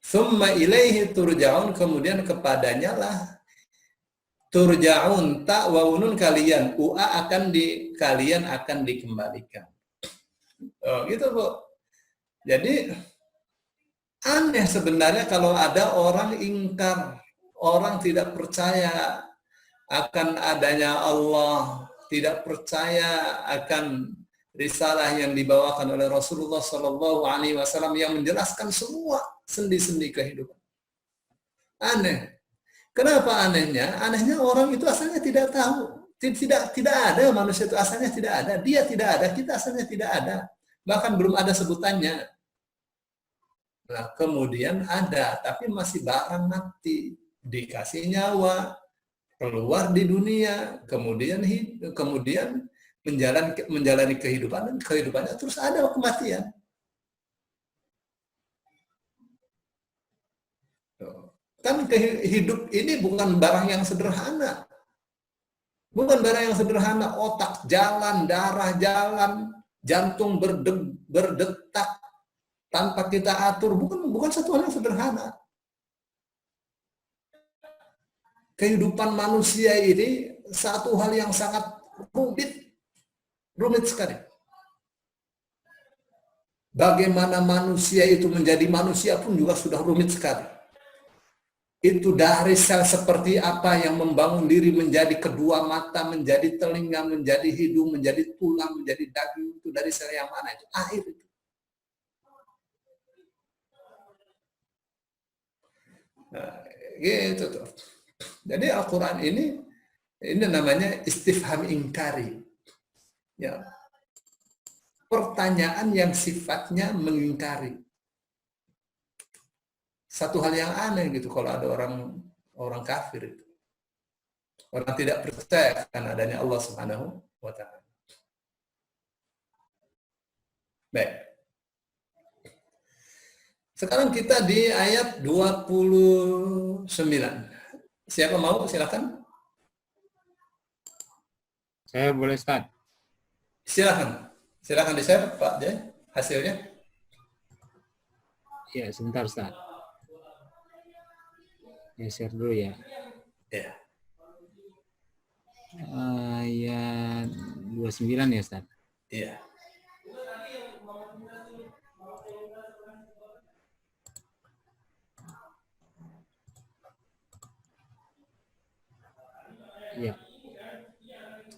Summa ilaihi turja'un, kemudian kepadanya lah turja'un, ta wa unun kalian, kalian akan dikembalikan. Gitu Bu. Jadi aneh sebenarnya kalau ada orang ingkar, orang tidak percaya akan adanya Allah, tidak percaya akan risalah yang dibawakan oleh Rasulullah Shallallahu Alaihi Wasallam yang menjelaskan semua sendi-sendi kehidupan. Aneh. Kenapa anehnya? Anehnya orang itu asalnya tidak tahu. Tidak ada manusia itu asalnya tidak ada. Dia tidak ada, kita asalnya tidak ada. Bahkan belum ada sebutannya. Nah, kemudian ada, tapi masih barang mati. Dikasih nyawa, keluar di dunia, kemudian menjalani kehidupan, dan kehidupannya terus ada kematian. Kan hidup ini bukan barang yang sederhana. Bukan barang yang sederhana, otak jalan, darah jalan, jantung berdetak tanpa kita atur, bukan satu hal yang sederhana. Kehidupan manusia ini satu hal yang sangat rumit sekali. Bagaimana manusia itu menjadi manusia pun juga sudah rumit sekali. Itu dari sel seperti apa yang membangun diri menjadi kedua mata, menjadi telinga, menjadi hidung, menjadi tulang, menjadi daging, itu dari sel yang mana? Itu air itu. Nah, gitu tuh. Jadi Al-Quran ini namanya istifham ingkari. Ya. Pertanyaan yang sifatnya mengingkari. Satu hal yang aneh gitu kalau ada orang kafir itu. Orang tidak percaya akan adanya Allah Subhanahu wa taala. Baik. Sekarang kita di ayat 29. Siapa mau silakan? Saya boleh start. Silakan. Silakan di-share Pak Jai hasilnya. Ya, sebentar Ustaz. Ya, share dulu ya. Ya. Ayat 29 ya, Ustaz? Iya. Iya.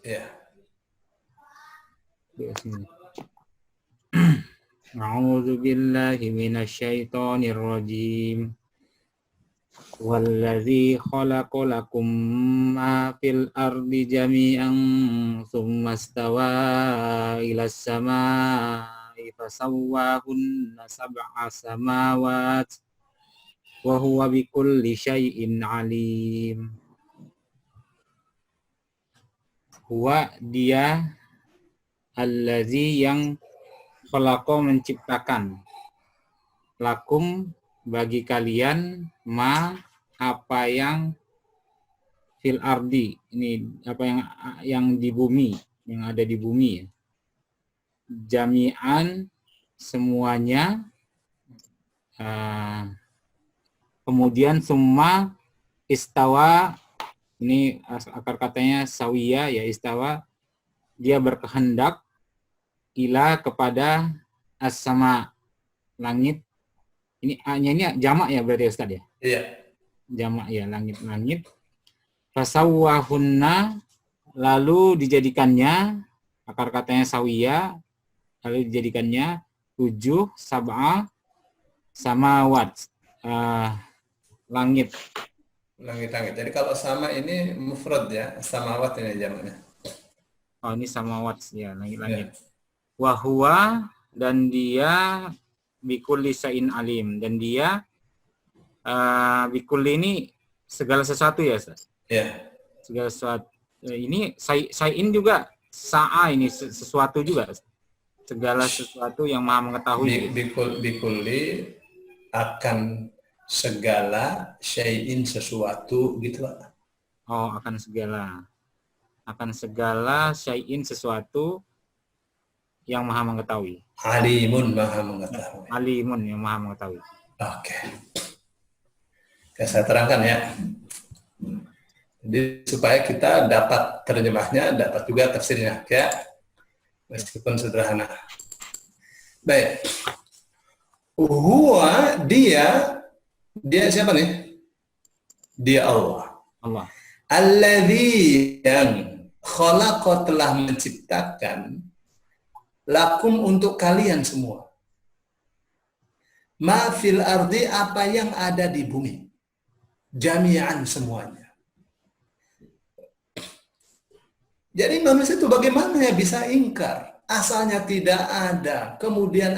Iya. 29. A'udzu billahi minasyaitonir rajim. Wallazi khalaqa lakum ma fil ardi jami'an tsumma stawa ilas samaa'i fasawwahunna sab'a samawat wa huwa bikulli syai'in alim. Huwa dia allazi yang khalaqa menciptakan lakum bagi kalian ma apa yang fil ardi, ini apa yang di bumi, yang ada di bumi ya. Jami'an semuanya, kemudian summa istawa, ini akar katanya sawiya ya, istawa dia berkehendak ila kepada as-sama langit. Ini A-nya ini jamak ya berarti Ustaz ya? Iya. Jamak ya, langit-langit. Fasawwahunna, lalu dijadikannya, akar katanya sawiya, lalu dijadikannya 7 sab'a samawat, langit. Langit-langit. Jadi kalau sama ini mufrad ya, samawat ini jamaknya. Oh, ini samawat ya, langit-langit. Ya. Wahwa, dan dia bikulli syai'in alim, dan dia bikulli ini segala sesuatu ya Ustaz? Ya. Segala sesuatu. Ini syai'in juga sa'a, ini sesuatu juga. Segala sesuatu yang Maha mengetahui. Bikulli akan segala, syai'in sesuatu gitu Pak. Oh, akan segala. Akan segala syai'in sesuatu. yang maha mengetahui. Alimun, maha mengetahui. Alimun, yang maha mengetahui. Oke. Oke, saya terangkan ya. Jadi supaya kita dapat terjemahnya, dapat juga tafsirnya, ya. Meskipun sederhana. Baik. Huwa, dia siapa nih? Dia Allah. Allah. Alladzi yang khalaqa, telah menciptakan, lakum, untuk kalian semua. Ma fil ardi, apa yang ada di bumi. Jami'an, semuanya. Jadi manusia itu bagaimana ya bisa ingkar? Asalnya tidak ada, kemudian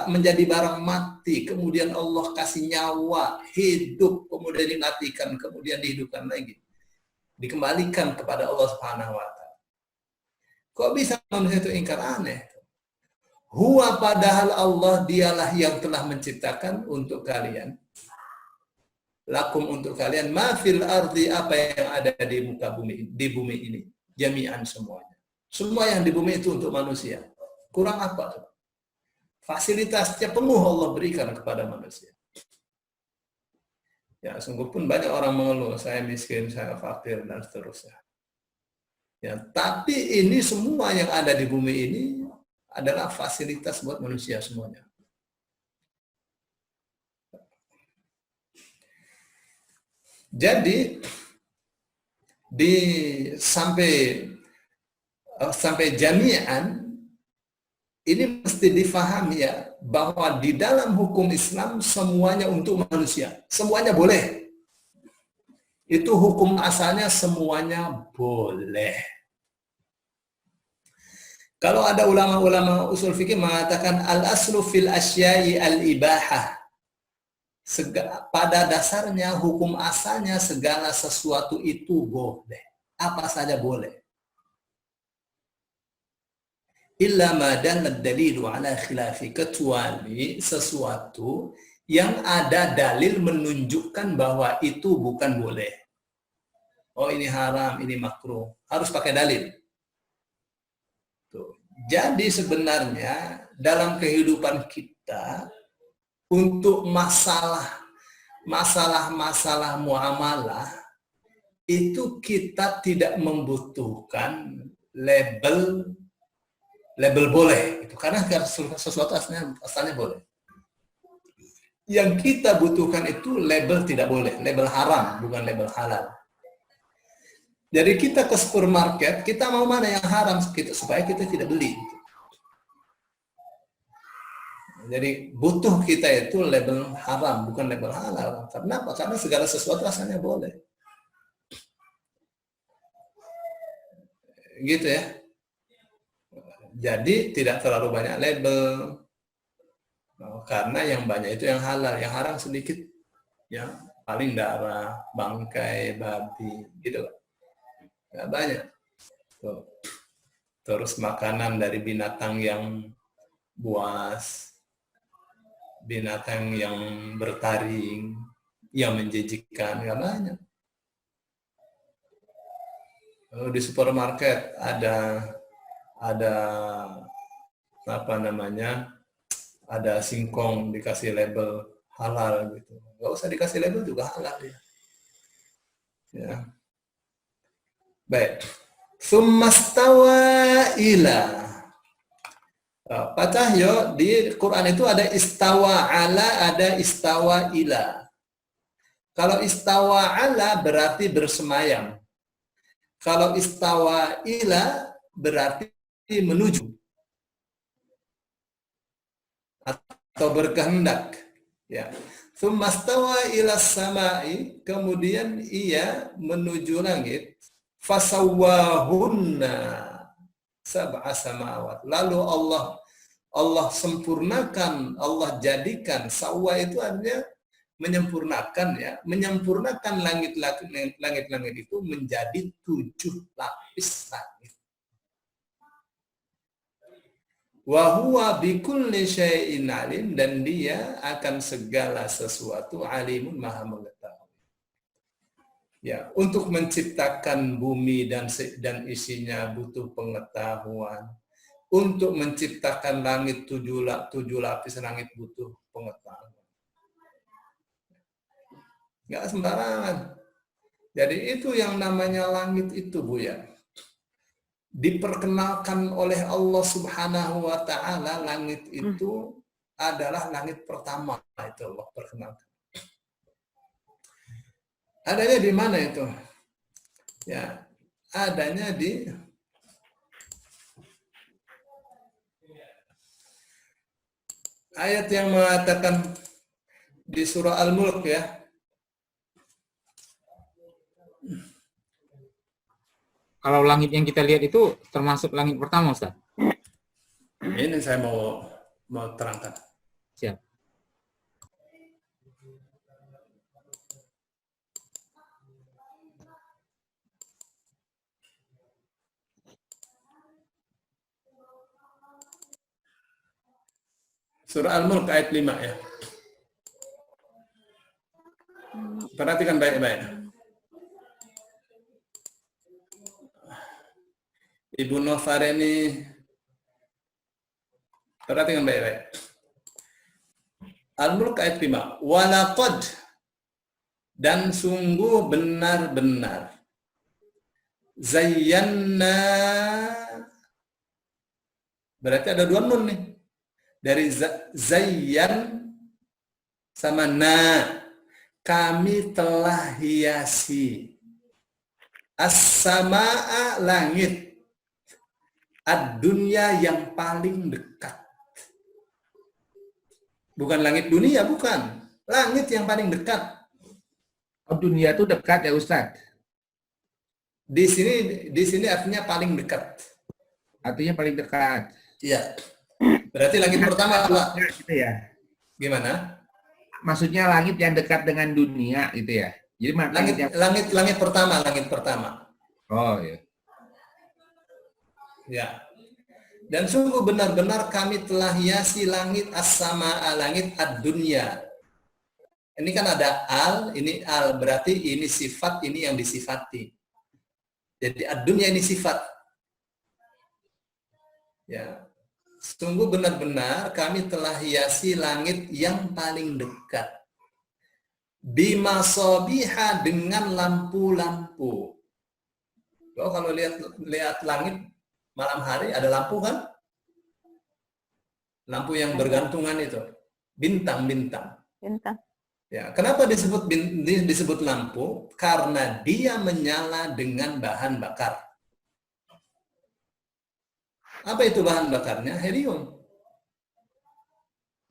menjadi barang mati, kemudian Allah kasih nyawa, hidup, kemudian dimatikan, kemudian dihidupkan lagi. Dikembalikan kepada Allah Subhanahu wa Ta'ala. Kok bisa manusia itu ingkar? Aneh. Huwa, padahal Allah dialah yang telah menciptakan untuk kalian. Lakum, untuk kalian, ma fil ardi, apa yang ada di muka bumi, di bumi ini. Jami'an, semuanya. Semua yang di bumi itu untuk manusia. Kurang apa? Fasilitasnya penuh Allah berikan kepada manusia. Ya, sungguh pun banyak orang mengeluh, saya miskin, saya fakir, dan seterusnya. Ya, tapi ini semua yang ada di bumi ini adalah fasilitas buat manusia semuanya. Jadi sampai jami'an ini mesti difahami ya, bahwa di dalam hukum Islam semuanya untuk manusia, semuanya boleh. Itu hukum asalnya, semuanya boleh. Kalau ada ulama-ulama usul fikih mengatakan al-aslu fil asya'i al-ibahah. Pada dasarnya hukum asalnya segala sesuatu itu boleh. Apa saja boleh. Illa ma dalla dalilu ala khilafi, kecuali sesuatu yang ada dalil menunjukkan bahwa itu bukan boleh. Oh, ini haram, ini makruh. Harus pakai dalil. Tuh. Jadi sebenarnya dalam kehidupan kita, untuk masalah muamalah itu kita tidak membutuhkan label boleh itu, karena sesuatu asalnya boleh. Yang kita butuhkan itu label tidak boleh, label haram, bukan label halal. Jadi kita ke supermarket, kita mau mana yang haram supaya kita tidak beli. Jadi butuh kita itu label haram, bukan label halal. Kenapa? Karena segala sesuatu asalnya boleh. Gitu ya. Jadi tidak terlalu banyak label. Karena yang banyak itu yang halal, yang haram sedikit. Ya, paling darah, bangkai, babi, gitu. Nggak banyak. Tuh. Terus makanan dari binatang yang buas, binatang yang bertaring, yang menjijikkan, nggak banyak. Lalu di supermarket ada apa namanya, ada singkong dikasih label halal gitu. Nggak usah dikasih label juga halal ya. Ya. Baik. Tsummastawa ila. Patah yo, di Quran itu ada istawa ala, ada istawa ila. Kalau istawa ala berarti bersemayam. Kalau istawa ila berarti menuju atau berkehendak. Ya. Tsummastawa ila samai, kemudian ia menuju langit. Fasawwahunna sab'a samawat. Lalu Allah sempurnakan, Allah jadikan. Sawwa itu artinya menyempurnakan ya, menyempurnakan langit-langit itu menjadi 7 lapis langit. Wa huwa bikulli syai'in alim, dan dia akan segala sesuatu alimun, maha mengetahui. Ya, untuk menciptakan bumi dan isinya butuh pengetahuan. untuk menciptakan langit tujuh lapis langit butuh pengetahuan. Nggak sembarangan. Jadi itu yang namanya langit itu, Bu ya. Diperkenalkan oleh Allah Subhanahu wa taala, langit itu adalah langit pertama, itu Allah perkenalkan. Adanya di mana itu? Ya, adanya di ayat yang mengatakan di surah Al-Mulk ya. Kalau langit yang kita lihat itu termasuk langit pertama, Ustaz? Ini saya mau terangkan. Siap. Surah Al-Mulk ayat 5 ya. Perhatikan baik-baik. Ibu Novareni, perhatikan baik-baik. Al-Mulk ayat 5. Walaqad, dan sungguh benar-benar. Zayyanna, berarti ada dua nun nih. Dari zayyan sama na. Kami telah hiasi. As-samaa, langit. Ad-dunya, yang paling dekat. Bukan langit dunia, bukan. Langit yang paling dekat. Oh, dunia itu dekat ya Ustaz? Di sini artinya paling dekat. Artinya paling dekat. Iya. Berarti langit pertama, Pak. Gitu ya. Gimana? Maksudnya langit yang dekat dengan dunia itu ya. Jadi Langit pertama. Oh ya. Ya. Dan sungguh benar-benar kami telah hiasi langit as-samaa, langit ad-dunya. Ini kan ada al, ini al, berarti ini sifat, ini yang disifati. Jadi ad-dunya ini sifat. Ya. Sungguh benar-benar kami telah hiasi langit yang paling dekat. Bimasabiha, dengan lampu-lampu. Kalau lihat langit malam hari ada lampu kan? Lampu yang bergantungan itu, bintang-bintang. Bintang. Ya, kenapa disebut lampu? Karena dia menyala dengan bahan bakar. Apa itu bahan bakarnya? Helium.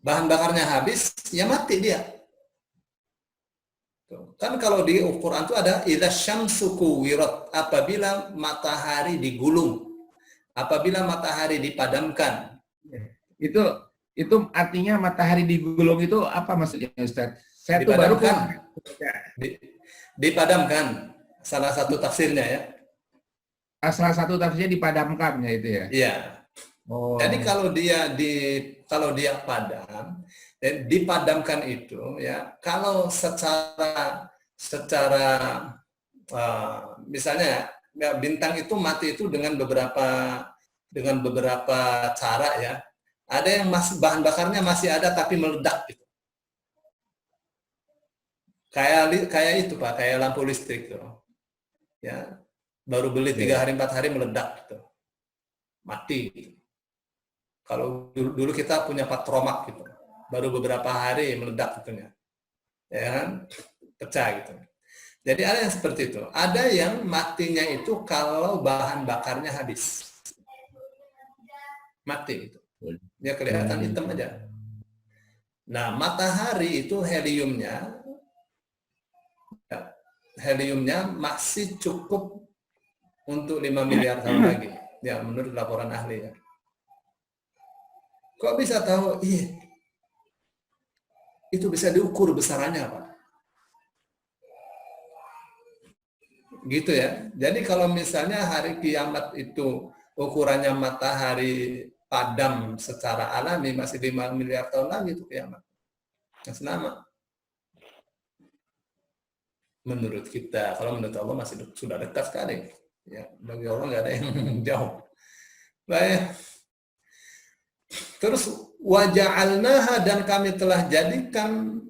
Bahan bakarnya habis, ya mati dia. Kan kalau di Al-Quran itu ada idza syamsu kuwirat, apabila matahari digulung, apabila matahari dipadamkan. Itu artinya matahari digulung itu apa maksudnya Ustaz? Saya tuh baru dipadamkan. Salah satu tafsirnya ya. Salah satu tafsirnya dipadamkan ya itu ya. Iya. Oh. Jadi kalau dia padam, dipadamkan itu ya, kalau secara misalnya ya, bintang itu mati itu dengan beberapa cara ya. Ada yang masih bahan bakarnya masih ada tapi meledak gitu. Kayak itu Pak, kayak lampu listrik tuh. Ya. Baru beli 3 hari 4 hari meledak gitu. Mati gitu. Kalau dulu kita punya patromak gitu. Baru beberapa hari meledak gitu ya. Ya kan? Pecah gitu. Jadi ada yang seperti itu. Ada yang matinya itu kalau bahan bakarnya habis. Mati gitu. Dia kelihatan hitam aja. Nah, matahari itu heliumnya masih cukup untuk 5 miliar tahun lagi. Ya, menurut laporan ahli ya. Kok bisa tahu? Iya. Itu bisa diukur besarannya, Pak. Gitu ya. Jadi kalau misalnya hari kiamat itu ukurannya matahari padam secara alami masih 5 miliar tahun lagi itu kiamat. Masih lama. Menurut kita, kalau menurut Allah masih sudah dekat sekali. Ya, bagi Allah nggak ada yang jauh. Baik. Terus waja'alnaha, dan kami telah jadikan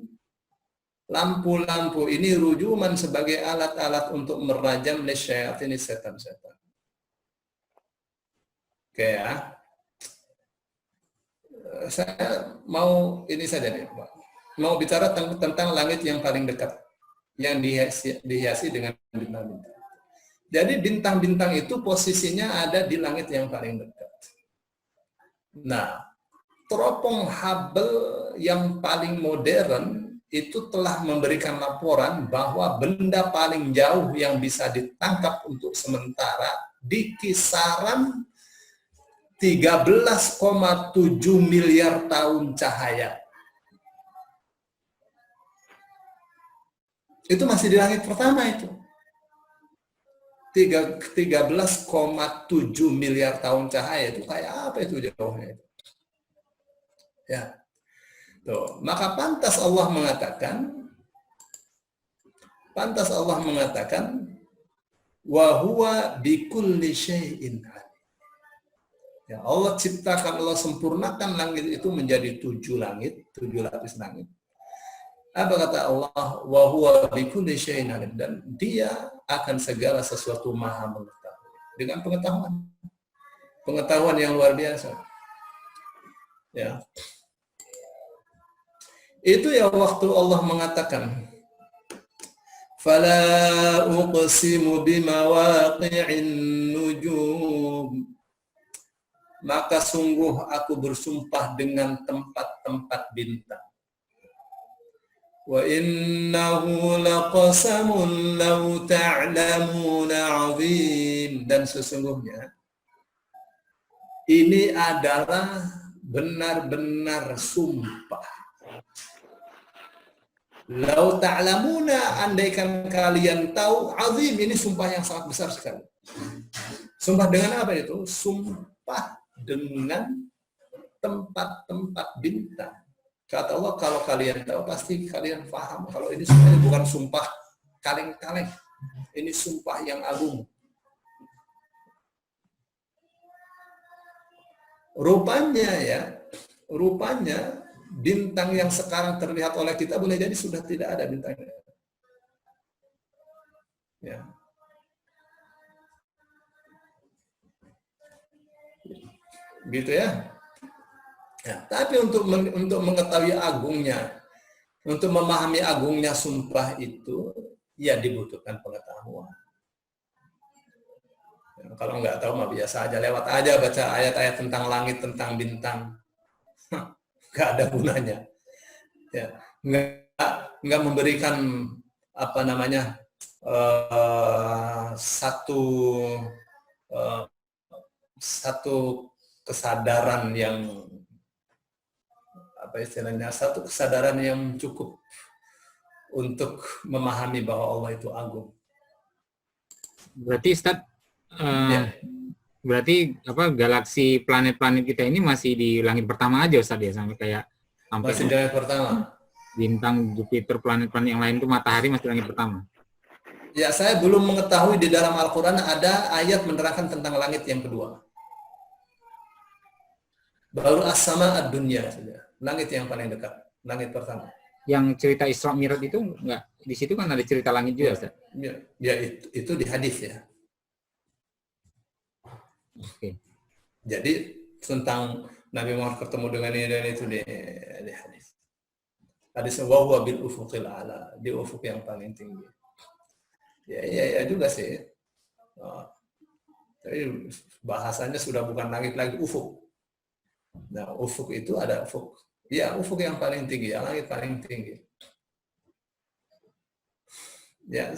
lampu-lampu ini rujuman sebagai alat-alat untuk merajam lisyayatin, setan-setan. Oke ya. Saya mau ini saja nih, Pak. Mau bicara tentang langit yang paling dekat, yang dihiasi dengan bintang-bintang. Jadi bintang-bintang itu posisinya ada di langit yang paling dekat. Nah, teropong Hubble yang paling modern itu telah memberikan laporan bahwa benda paling jauh yang bisa ditangkap untuk sementara di kisaran 13,7 miliar tahun cahaya. Itu masih di langit pertama itu. 13,7 miliar tahun cahaya itu kayak apa itu jauhnya itu. Ya. Tuh, maka pantas Allah mengatakan wa huwa bikulli syai'in alim. Ya, Allah ciptakan, Allah sempurnakan langit itu menjadi 7 langit, 7 lapis langit. Apa kata Allah? Wa huwa bikulli syai'in alim, dan Dia akan segala sesuatu maha mengetahui. Dengan pengetahuan yang luar biasa. Ya. Itu ya waktu Allah mengatakan fala uqsimu bimawaqi'in nujum, maka sungguh aku bersumpah dengan tempat-tempat bintang. Wa innahu laqasamun law ta'lamuna 'azim, dan sesungguhnya ini adalah benar-benar sumpah. Lau ta'lamuna, andaikan kalian tahu, azim, ini sumpah yang sangat besar sekali. Sumpah dengan apa itu? Sumpah dengan tempat-tempat bintang. Kata Allah, kalau kalian tahu pasti kalian paham kalau ini sebenarnya bukan sumpah kaleng-kaleng. Ini sumpah yang agung. Rupanya bintang yang sekarang terlihat oleh kita boleh jadi sudah tidak ada bintangnya. Ya. Gitu ya. Ya, tapi untuk mengetahui agungnya, untuk memahami agungnya sumpah itu, ya dibutuhkan pengetahuan. Ya, kalau nggak tahu mah biasa aja, lewat aja baca ayat-ayat tentang langit, tentang bintang. Nggak ada gunanya. Ya, nggak memberikan apa namanya satu kesadaran yang apa istilahnya, satu kesadaran yang cukup untuk memahami bahwa Allah itu agung. Berarti Ustaz, Ya. berarti apa, galaksi planet-planet kita ini masih di langit pertama aja Ustaz ya, sampai Masih di langit pertama. bintang Jupiter, planet-planet yang lain itu matahari masih langit pertama. Ya, saya belum mengetahui di dalam Al-Quran ada ayat menerangkan tentang langit yang kedua. Baru as-sama ad-dunya saja. Langit yang paling dekat, langit pertama. Yang cerita Isra Mi'raj itu enggak, di situ kan ada cerita langit juga, Ustaz. Ya, itu di hadis ya. Oke. Jadi tentang Nabi Muhammad ketemu dengan ini dan itu di hadis. Hadis wa huwa bil ufuqil a'la, di ufuk yang paling tinggi. Ya juga sih. Tapi bahasanya sudah bukan langit lagi, ufuk. Nah, ufuk itu ada ufuk. Ya, ufuk yang paling tinggi, ya, langit paling tinggi. Ya,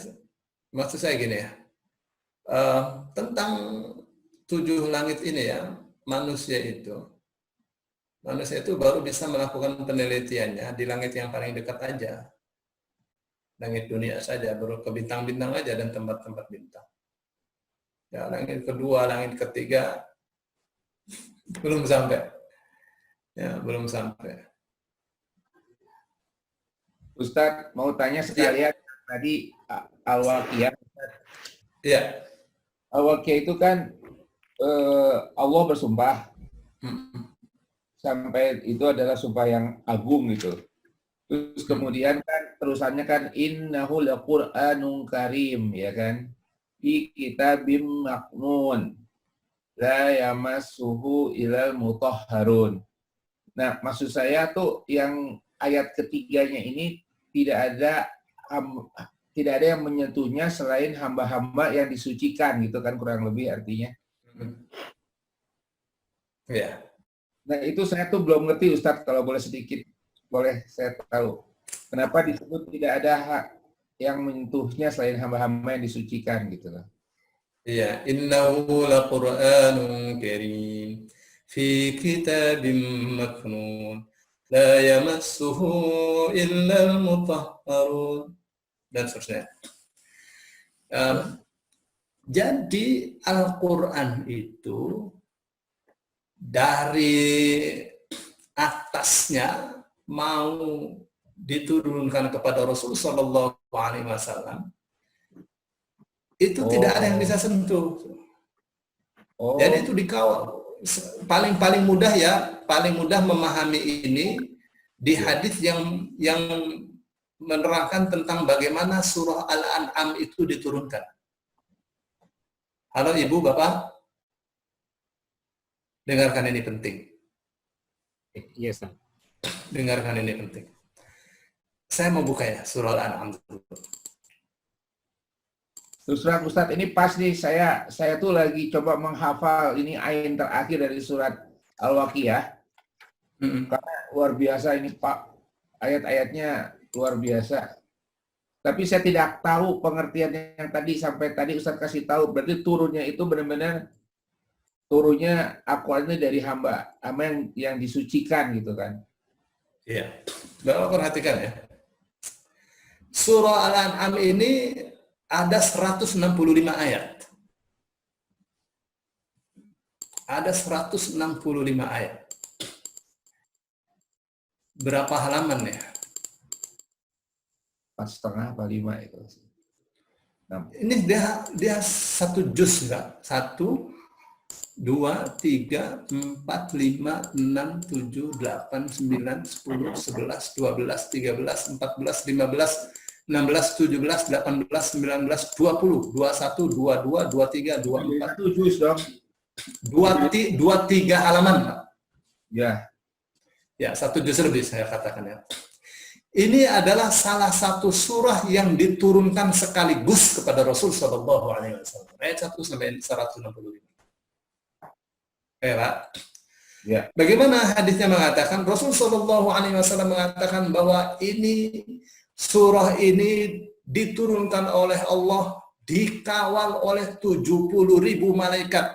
maksud saya gini ya. Tentang 7 langit ini ya, manusia itu baru bisa melakukan penelitiannya di langit yang paling dekat aja. Langit dunia saja, baru ke bintang-bintang aja dan tempat-tempat bintang. Ya, langit kedua, langit ketiga belum sampai. Ya, belum sampai. Ustadz mau tanya sekalian tadi Al-Waqiah. Iya. Al-Waqiah itu kan Allah bersumpah. sampai itu adalah sumpah yang agung gitu. Terus kemudian kan terusannya kan innahu laqur'anun karim, ya kan, fi kitabim maknun la yamassuhu ilal mutahharun. Nah, maksud saya tuh yang ayat ketiganya ini tidak ada yang menyentuhnya selain hamba-hamba yang disucikan gitu kan, kurang lebih artinya. Ya. Nah, itu saya tuh belum ngerti Ustadz, kalau boleh sedikit boleh saya tahu. Kenapa disebut tidak ada hak yang menyentuhnya selain hamba-hamba yang disucikan gitu loh. Iya, innahu laqur'anun karim fi kitabim maknun la yamassuhu illal mutahharun dan seterusnya. Jadi Al-Qur'an itu dari atasnya mau diturunkan kepada Rasul Shallallahu Alaihi Wasallam itu tidak ada yang bisa sentuh. Jadi itu dikawal. Paling mudah ya, paling mudah memahami ini di hadis yang menerangkan tentang bagaimana surah Al-An'am itu diturunkan. Halo Ibu, Bapak, dengarkan ini penting. Iya, Ustaz. Dengarkan ini penting. Saya mau buka ya surah Al-An'am dulu. Terus terang Ustadz, ini pas nih saya tuh lagi coba menghafal ini ayat terakhir dari surat Al-Waqiah. Karena luar biasa ini Pak, ayat-ayatnya luar biasa. Tapi saya tidak tahu pengertian yang tadi sampai tadi Ustadz kasih tahu. Berarti turunnya itu benar-benar turunnya Al-Quran dari hamba yang disucikan gitu kan. Iya. Bapak perhatikan ya. Surah Al-An'am ini ada 165 ayat. Ada 165 ayat. Berapa halaman ya? 4,5 apa 5 itu. Ini dia satu juz enggak? 1, 2, 3, 4, 5, 6, 7, 8, 9, 10, 11, 12, 13, 14, 15, 16, 17, 18, 19, 20, 21, 22, 23, 24. 1 juz dong. 23 halaman, Pak. Ya. Ya, 1 juz lebih saya katakan ya. Ini adalah salah satu surah yang diturunkan sekaligus kepada Rasul Shallallahu Alaihi Wasallam. Ayat 1 sampai 165. Ya, Pak. Ya. Bagaimana hadisnya mengatakan? Rasul Shallallahu Alaihi Wasallam mengatakan bahwa surah ini diturunkan oleh Allah, dikawal oleh 70.000 malaikat.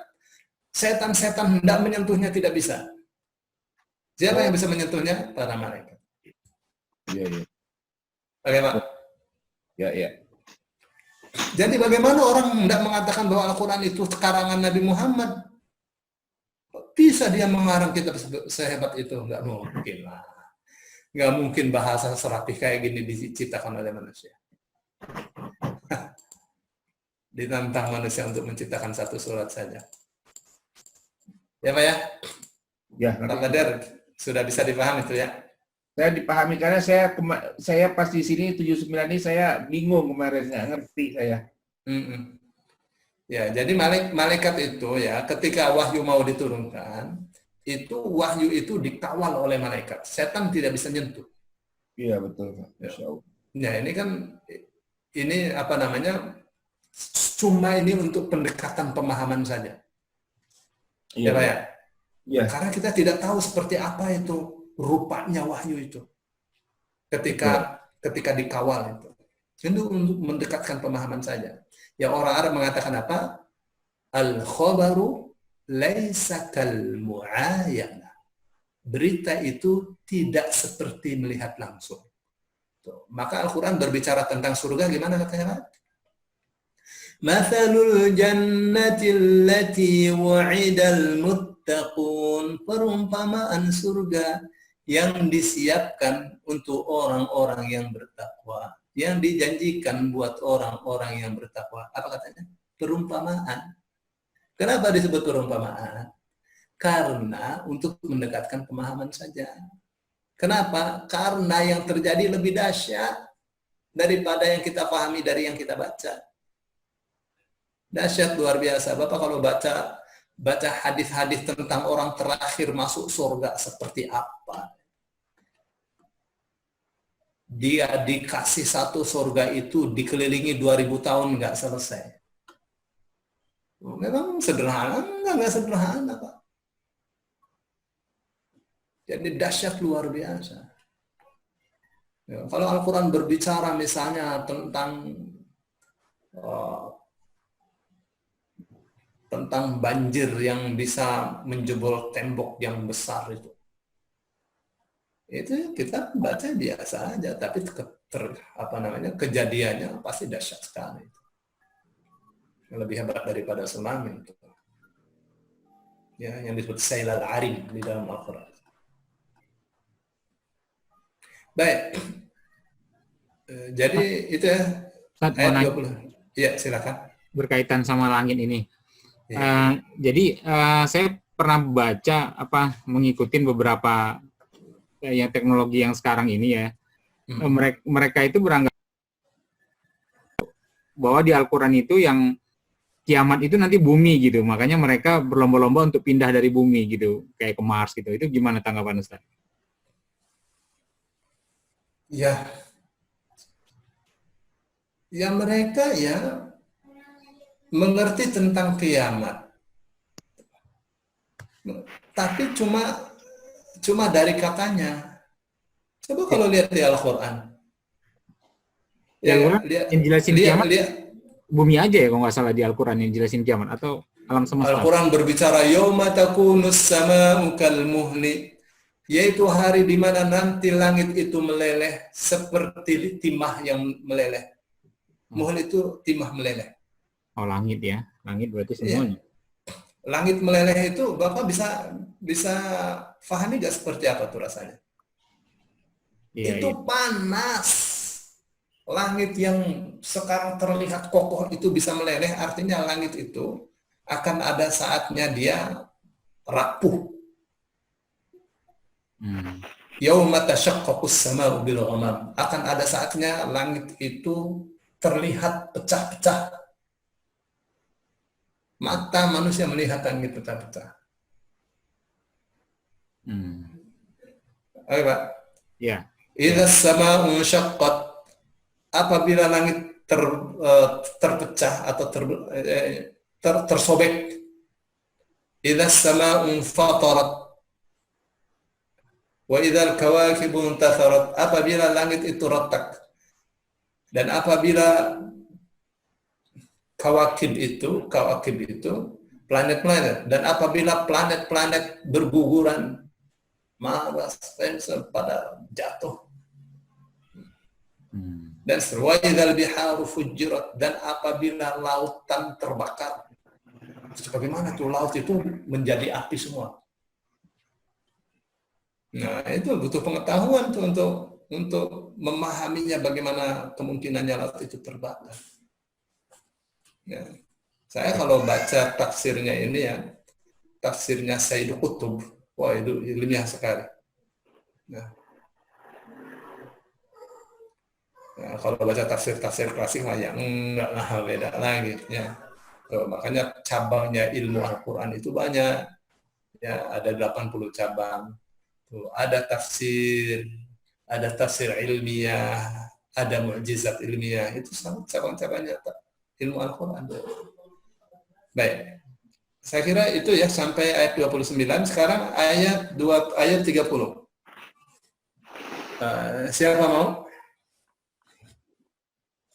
Setan-setan hendak menyentuhnya tidak bisa. Siapa yang bisa menyentuhnya? Para malaikat. Iya, iya. Oke, Pak. Ya, ya. Jadi bagaimana orang hendak mengatakan bahwa Al-Quran itu karangan Nabi Muhammad? Bisa dia mengarang kitab sehebat itu? Nggak mungkin lah. Nggak mungkin bahasa serapih kayak gini diciptakan oleh manusia. Ditantang manusia untuk menciptakan satu surat saja. Ya Pak ya? Ya. Pak Badar, sudah bisa dipahami itu ya? Saya dipahami karena saya pas di sini 79 ini saya bingung kemarin, nggak ngerti saya. Ya, jadi malaikat itu ya ketika wahyu mau diturunkan, itu wahyu itu dikawal oleh malaikat. Setan tidak bisa nyentuh. Iya betul. Masya Allah. Ya ini kan apa namanya? Cuma ini untuk pendekatan pemahaman saja. Iya, ya Pak ya? Iya. Karena kita tidak tahu seperti apa itu rupanya wahyu itu ketika dikawal itu. Itu untuk mendekatkan pemahaman saja. Ya orang Arab mengatakan apa? Al-khabaru laisa kal mu'ayyana. Berita itu tidak seperti melihat langsung. Tuh. Maka Al-Quran berbicara tentang surga gimana katanya? Mathalul jannati allati wa'idal muttaqun. Perumpamaan surga yang disiapkan untuk orang-orang yang bertakwa, yang dijanjikan buat orang-orang yang bertakwa. Apa katanya? Perumpamaan. Kenapa disebut perumpamaan? Karena untuk mendekatkan pemahaman saja. Kenapa? Karena yang terjadi lebih dahsyat daripada yang kita pahami dari yang kita baca. Dahsyat luar biasa. Bapak kalau baca hadis-hadis tentang orang terakhir masuk surga seperti apa. Dia dikasih satu surga itu dikelilingi 2000 tahun nggak selesai. Memang sederhana? Nggak sederhana, Pak. Jadi dahsyat luar biasa. Ya, kalau Al-Quran berbicara misalnya tentang banjir yang bisa menjebol tembok yang besar itu kita baca biasa aja, tapi kejadiannya pasti dahsyat sekali. Lebih hebat daripada tsunami itu. Ya, yang disebut Sailal Arim di dalam Al-Quran. Baik. Jadi itu ya. Ayat 20. Iya, silakan. Berkaitan sama langit ini. Ya. Jadi saya pernah baca mengikuti beberapa yang teknologi yang sekarang ini ya. Mereka itu beranggap bahwa di Al-Quran itu yang kiamat itu nanti bumi gitu. Makanya mereka berlomba-lomba untuk pindah dari bumi gitu, kayak ke Mars gitu. Itu gimana tanggapan Ustaz? Ya, mereka ya mengerti tentang kiamat, tapi cuma dari katanya. Coba kalau lihat di Al-Quran, yang jelasin kiamat bumi aja ya kalau nggak salah di Al-Quran yang jelasin kiamat, atau alam semesta. Al-Quran berbicara yauma takunus sama'u kal muhli, yaitu hari di mana nanti langit itu meleleh seperti timah yang meleleh. Muhl itu timah meleleh. Oh, langit ya. Langit berarti semuanya. Ya. Langit meleleh itu Bapak bisa pahami nggak seperti apa tuh rasanya? Itu panas. Langit yang sekarang terlihat kokoh itu bisa meleleh, artinya langit itu akan ada saatnya dia rapuh. Yauma tashaqqaqus samaa'u bil ghamam. Akan ada saatnya langit itu terlihat pecah-pecah. Mata manusia melihat langit pecah-pecah. Oke, Pak. Ya. Idza samaa'u syaqqat. Apabila langit terpecah atau tersobek. Idza samaa'u fatarat. Wa idzal kawakibu intatharat, apabila langit itu retak. Dan apabila kawakib itu planet-planet, dan apabila planet-planet berguguran, maka pada jatuh. Dan wa idzal biharu fujirat, dan apabila lautan terbakar. Bagaimana tuh laut itu menjadi api semua? Nah, itu butuh pengetahuan tuh untuk memahaminya, bagaimana kemungkinannya laut itu terbakar. Ya. Saya kalau baca tafsirnya ini ya, tafsirnya Sayyid Qutb, wah itu ilmiah sekali. Nah, kalau baca tafsir klasik mah ya enggak lah, beda lagi ya. Makanya cabangnya ilmu Al-Quran itu banyak. Ya, ada 80 cabang. Ada tafsir ilmiah, ada mukjizat ilmiah, itu sangat cabang-cabangnya ilmu Al-Quran. Baik, saya kira itu ya sampai ayat 29. Sekarang ayat 30. Siapa mau?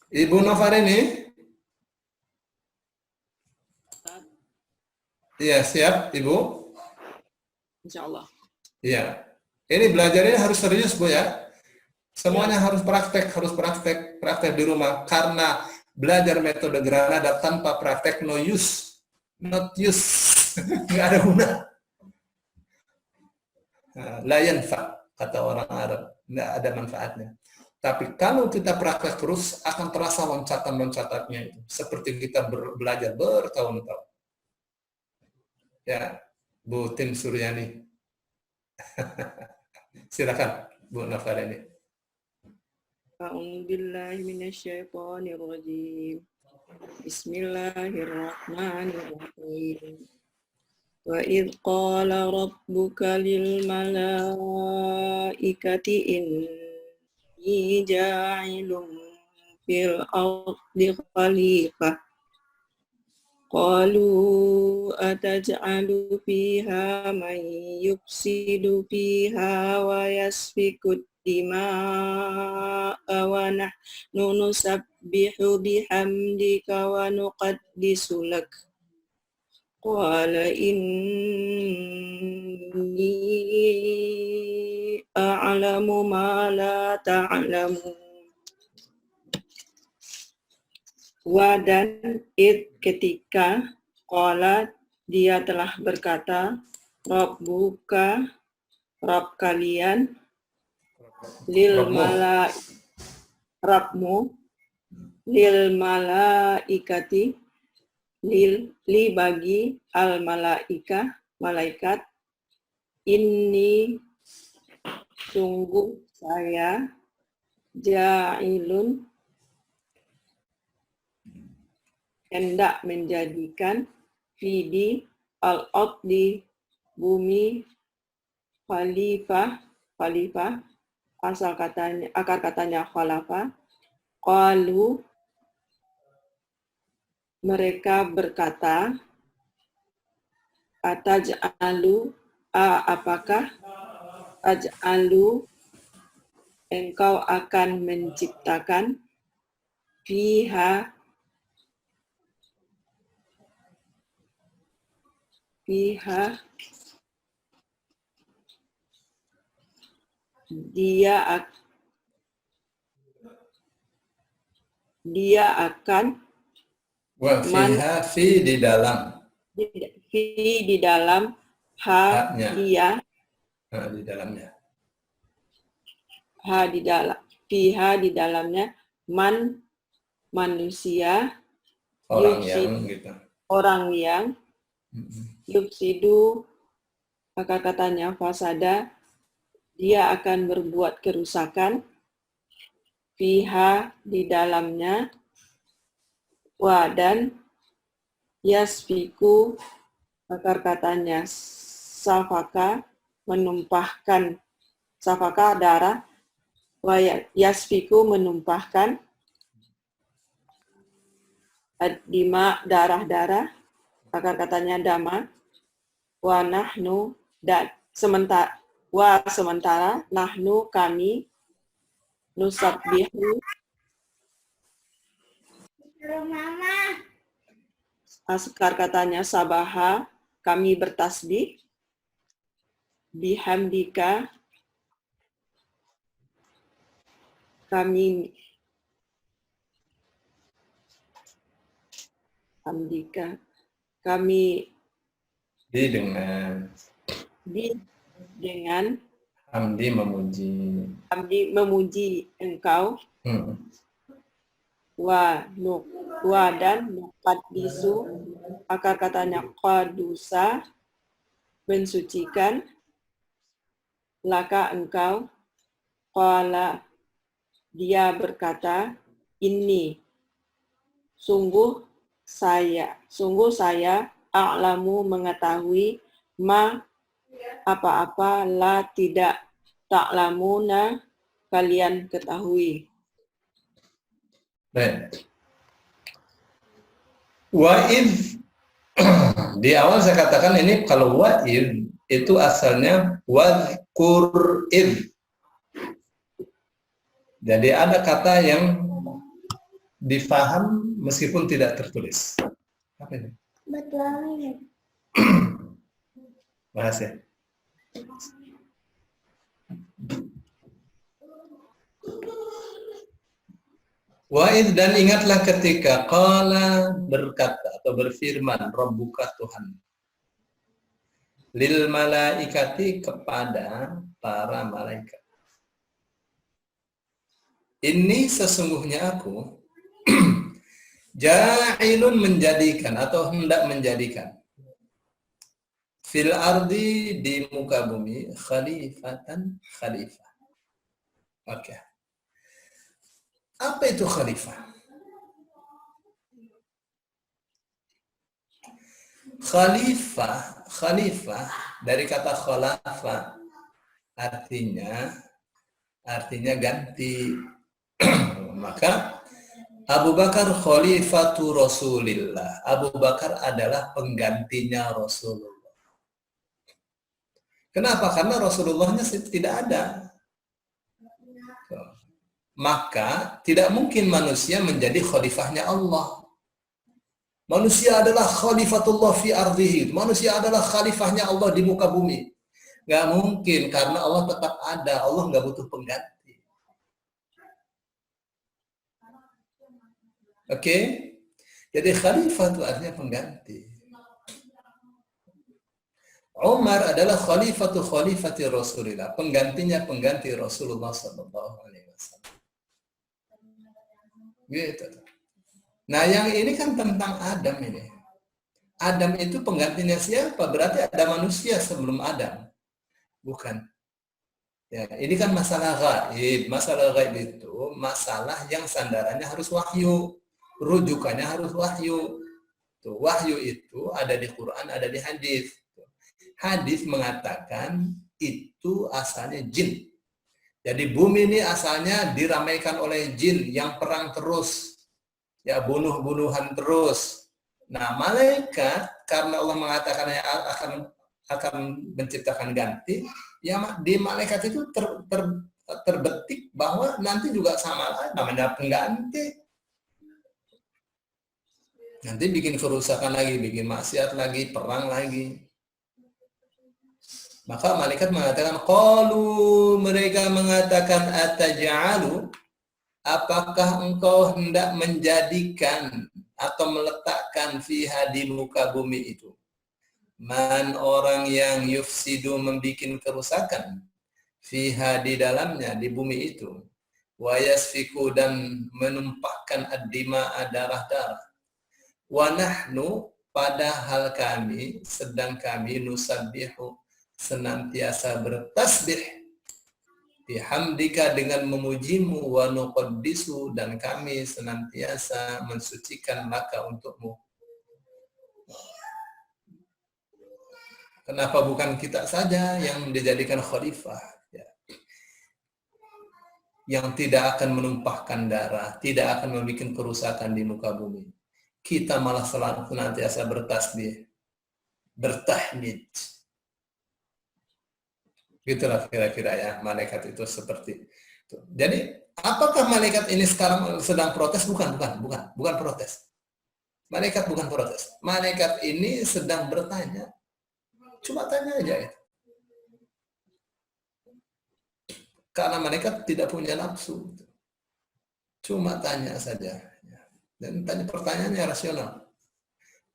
Ibu Novarini? Iya, siap Ibu? Insya Allah. Iya. Ini belajarnya harus serius, Bu ya. Semuanya harus praktek di rumah. Karena belajar metode Granada tanpa praktek no use, not use, nggak ada guna. La yanfa, kata orang Arab, nggak ada manfaatnya. Tapi kalau kita praktek terus, akan terasa loncatan-loncatannya itu. Seperti kita belajar bertahun-tahun. Ya. Bu Tim Suryani. Silakan Bu Nafareni. A'udzubillahi minasyaitonirrajim. Bismillahirrahmanirrahim. Wa idh qala rabbuka lil malaikati inni ja'ilun fil ardi khalifah. Qalu ataj'alu fiha man yufsidu fiha wa yasfiku dima'a wa nahnu nusabbihu bihamdika wa nuqaddisu lak. Qala inni a'lamu ma la ta'lamun. Wa dan ketika qala dia telah berkata, Rabbuka, Rabb kalian, Rabbmu, lil malaikati, li bagi al malaika, malaikat, ini sungguh saya ja'ilun hendak menjadikan di al-ard di bumi khalifah akar katanya khalafah. Qalu mereka berkata, ataj'alu apakah aj'alu engkau akan menciptakan fiha dia akan Wa fiha fi di dalam di dalam dia di dalamnya fiha di dalamnya manusia orang yang yufsidu maka katanya fasada dia akan berbuat kerusakan fiha di dalamnya wa dan yasfiku akar katanya safaka menumpahkan safaka darah wa yasfiku menumpahkan dima darah akar katanya dama wa nahnu dan sementara nahnu kami nusabbihu akar katanya sabaha kami bertasbih bihamdika kami dengan hamdi memuji engkau wa dan nuqaddisu akar katanya qadusa mensucikan laka engkau qala dia berkata ini sungguh saya a'lamu mengetahui ma apa-apa la tidak ta'lamuna kalian ketahui. Baik. Wa'id di awal saya katakan ini kalau wa'id itu asalnya wadhkur id. Jadi ada kata yang difaham meskipun tidak tertulis. Apa ini? Betul. Makasih. Wa'id dan ingatlah ketika qala berkata atau berfirman Rabbuka Tuhan lil malaikati kepada para malaikat. Ini sesungguhnya aku ja'ilun menjadikan atau hendak menjadikan fil ardi, di muka bumi, khalifatan, khalifah. Oke. Apa itu khalifah? Khalifah dari kata khalafa, artinya ganti. Maka Abu Bakar khalifatu Rasulillah. Abu Bakar adalah penggantinya Rasulullah. Kenapa? Karena Rasulullahnya tidak ada. Maka tidak mungkin manusia menjadi khalifahnya Allah. Manusia adalah khalifatullah fi ardihi. Manusia adalah khalifahnya Allah di muka bumi. Nggak mungkin, karena Allah tetap ada. Allah nggak butuh pengganti. Oke? Jadi khalifah itu artinya pengganti. Umar adalah khalifati Rasulullah. Penggantinya pengganti Rasulullah sallallahu alaihi wasallam. Gitu. Nah, yang ini kan tentang Adam ini. Adam itu penggantinya siapa? Berarti ada manusia sebelum Adam. Bukan. Ya, ini kan masalah gaib. Masalah gaib itu masalah yang sandarannya harus wahyu. Rujukannya harus wahyu. Tuh, wahyu itu ada di Quran, ada di hadis. Hadis mengatakan itu asalnya jin. Jadi bumi ini asalnya diramaikan oleh jin yang perang terus. Ya, bunuh-bunuhan terus. Nah, malaikat karena Allah mengatakannya akan menciptakan ganti, ya di malaikat itu terbetik bahwa nanti juga sama lah, namanya pengganti. Nanti bikin kerusakan lagi, bikin maksiat lagi, perang lagi. Maka malaikat mengatakan, qalu, mereka mengatakan, ataj'alu, apakah engkau hendak menjadikan atau meletakkan fiha di muka bumi itu man, orang yang yufsidu, membikin kerusakan, fiha, di dalamnya, di bumi itu, wa yasfiku, dan menumpahkan ad-dima, darah-darah, wa nahnu, padahal kami, sedang kami, nusabbihu, senantiasa bertasbih, bihamdika, dengan memujimu, wa nuqaddisu, dan kami senantiasa mensucikan maka untukmu. Kenapa bukan kita saja yang dijadikan khalifah? Ya. Yang tidak akan menumpahkan darah, tidak akan membuat kerusakan di muka bumi. Kita malah selalu senantiasa bertasbih, bertahmid. Gitulah kira-kira ya, malaikat itu seperti itu. Jadi, apakah malaikat ini sekarang sedang protes? Bukan protes. Malaikat bukan protes. Malaikat ini sedang bertanya. Cuma tanya aja itu. Karena malaikat tidak punya nafsu. Cuma tanya saja. Dan tanya pertanyaannya rasional.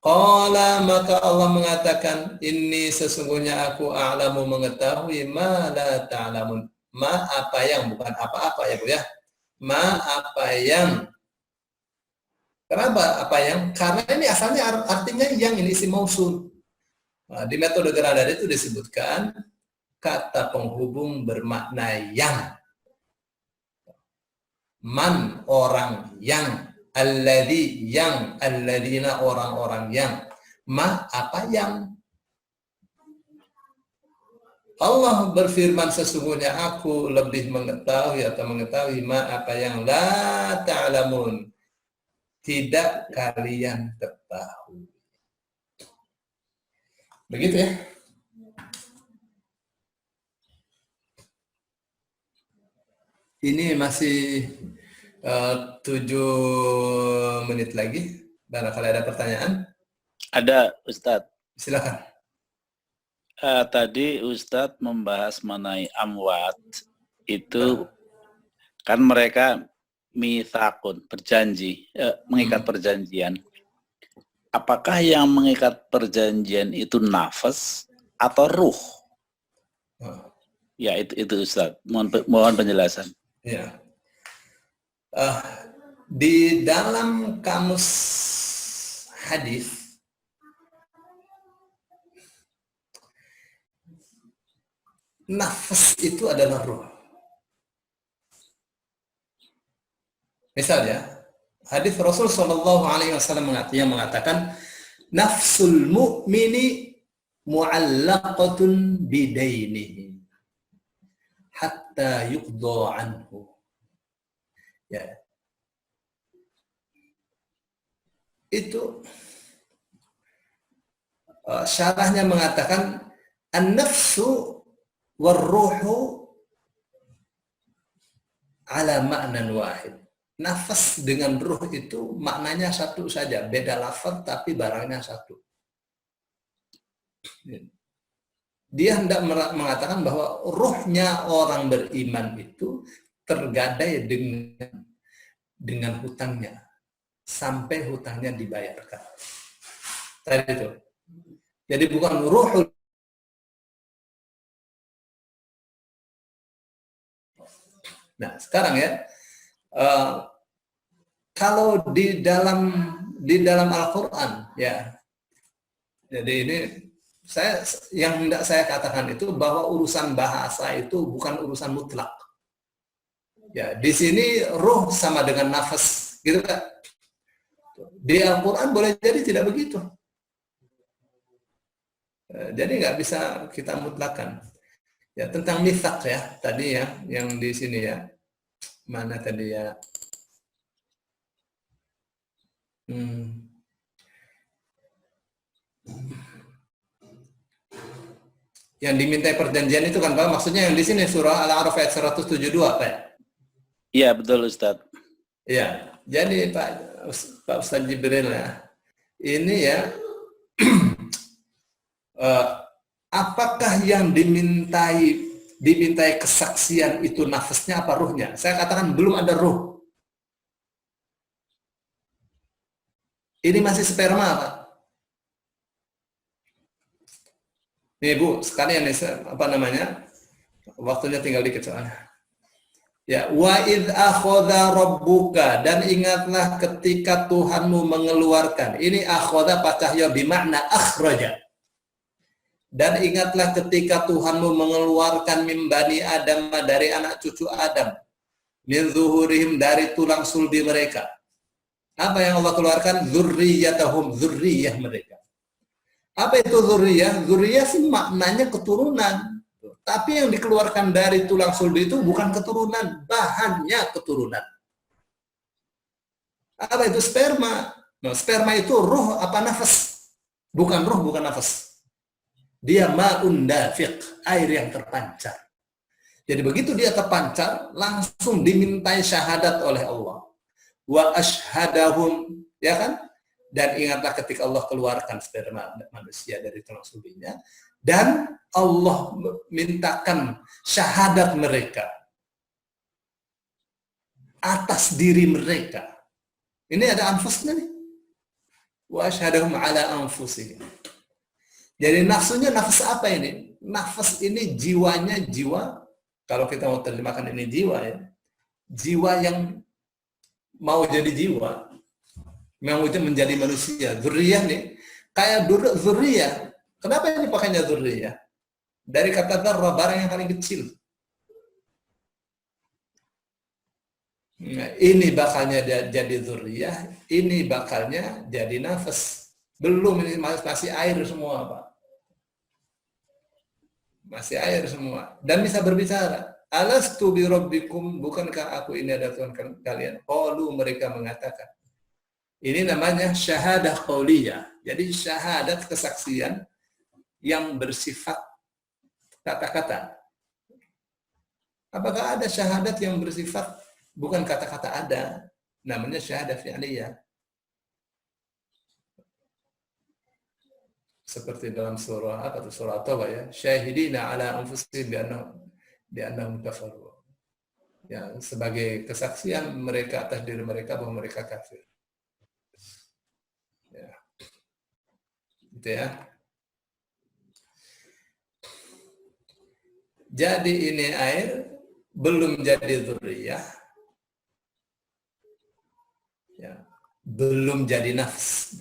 Qala, maka Allah mengatakan, ini sesungguhnya aku a'lamu, mengetahui, ma la ta'lamun. Ma, apa yang, bukan apa-apa ya Bu ya. Ma, apa yang. Kenapa apa yang? Karena ini asalnya artinya yang, ini isim mausul. Nah, di metode gradar itu disebutkan kata penghubung bermakna yang. Man, orang yang. Alladzi, yang. Alladzina, orang-orang yang. Ma, apa yang. Allah berfirman, sesungguhnya aku lebih mengetahui atau mengetahui ma, apa yang la ta'lamun, tidak kalian ketahui. Begitu ya. Ini masih 7 menit lagi. Barangkali ada pertanyaan? Ada, Ustadz. Silakan. Tadi Ustadz membahas mengenai amwat. Itu kan mereka mitsaqun, berjanji, mengikat perjanjian. Apakah yang mengikat perjanjian itu nafas atau ruh? Ya, itu Ustadz. Mohon penjelasan. Ya. Di dalam kamus hadis nafas itu adalah ruh. Misalnya, hadis Rasul Shallallahu Alaihi Wasallam yang mengatakan, nafsul mu'mini mu'allaqatun bidainihi hatta yuqda anhu. Ya. Itu syarahnya mengatakan an-nafsu war-ruhu ala ma'nan wahid. Nafas dengan ruh itu maknanya satu saja, beda lafaz tapi barangnya satu. Dia hendak mengatakan bahwa ruhnya orang beriman itu tergadai dengan hutangnya sampai hutangnya dibayarkan. Tadi itu. Jadi bukan ruhul. Nah, sekarang ya, kalau di dalam Al-Qur'an ya. Jadi ini yang hendak saya katakan itu bahwa urusan bahasa itu bukan urusan mutlak. Ya, di sini ruh sama dengan nafas, gitu kan? Di Al-Qur'an boleh jadi tidak begitu. Jadi nggak bisa kita mutlakkan. Ya, tentang mitsaq ya, tadi ya, yang di sini ya. Mana tadi ya? Yang dimintai perjanjian itu kan Pak, maksudnya yang di sini surah Al-A'raf ayat 172 Pak ya? Iya, betul Ustaz. Iya, jadi Pak Ustaz Jibril ya, ini ya, apakah yang dimintai kesaksian itu nafasnya apa ruhnya? Saya katakan belum ada ruh. Ini masih sperma Pak. Nih Bu, sekalian nih, apa namanya? Waktunya tinggal dikit soalnya. Ya, wa idz akhadha rabbuka, dan ingatlah ketika Tuhanmu mengeluarkan. Ini akhadha patahnya bimakna akhraja. Dan ingatlah ketika Tuhanmu mengeluarkan min bani Adam, dari anak cucu Adam, min zuhurihim, dari tulang sulbi mereka. Apa yang Allah keluarkan? Dzurriyyatahum, dzurriyyah mereka. Apa itu dzurriyyah? Dzurriyyah sih maknanya keturunan. Tapi yang dikeluarkan dari tulang sulbi itu bukan keturunan, bahannya keturunan. Apa itu? Sperma. Nah, sperma itu ruh apa nafas? Bukan ruh, bukan nafas. Dia ma'un dafiq, air yang terpancar. Jadi begitu dia terpancar, langsung dimintai syahadat oleh Allah. Wa ashhadahum, ya kan? Dan ingatlah ketika Allah keluarkan sperma manusia dari tulang sulbinya, dan Allah mintakan syahadat mereka atas diri mereka. Ini ada anfusnya nih. Wa ashhadahum ala anfusihim. Jadi nafsunya nafas apa ini? Nafas ini jiwanya jiwa, kalau kita mau terjemahkan ini jiwa ya. Jiwa yang mau jadi jiwa, mau menjadi manusia. Dzurriyyah nih, kayak dzurriyyah. Kenapa ini pakainya dzurriyyah? Dari kata dzarrah, barang yang paling kecil. Nah, ini bakalnya jadi dzurriyyah, ini bakalnya jadi nafas. Belum, ini masih air semua Pak. Masih air semua. Dan bisa berbicara. Alastu bi rabbikum, bukankah aku ini adalah Tuhan kalian? Qalu, mereka mengatakan. Ini namanya syahadah qauliyah. Jadi syahadat kesaksian yang bersifat kata-kata. Apakah ada syahadat yang bersifat bukan kata-kata? Ada. Namanya syahadah fi'liyah. Seperti dalam surah apa tuh, surah Taubah ya, syahidina ala anfusihim bi'annahum kafaru. Ya, sebagai kesaksian mereka atas diri mereka bahwa mereka kafir. Ya. Gitu ya. Jadi ini air belum jadi dzurriyyah. Ya, belum jadi nafs.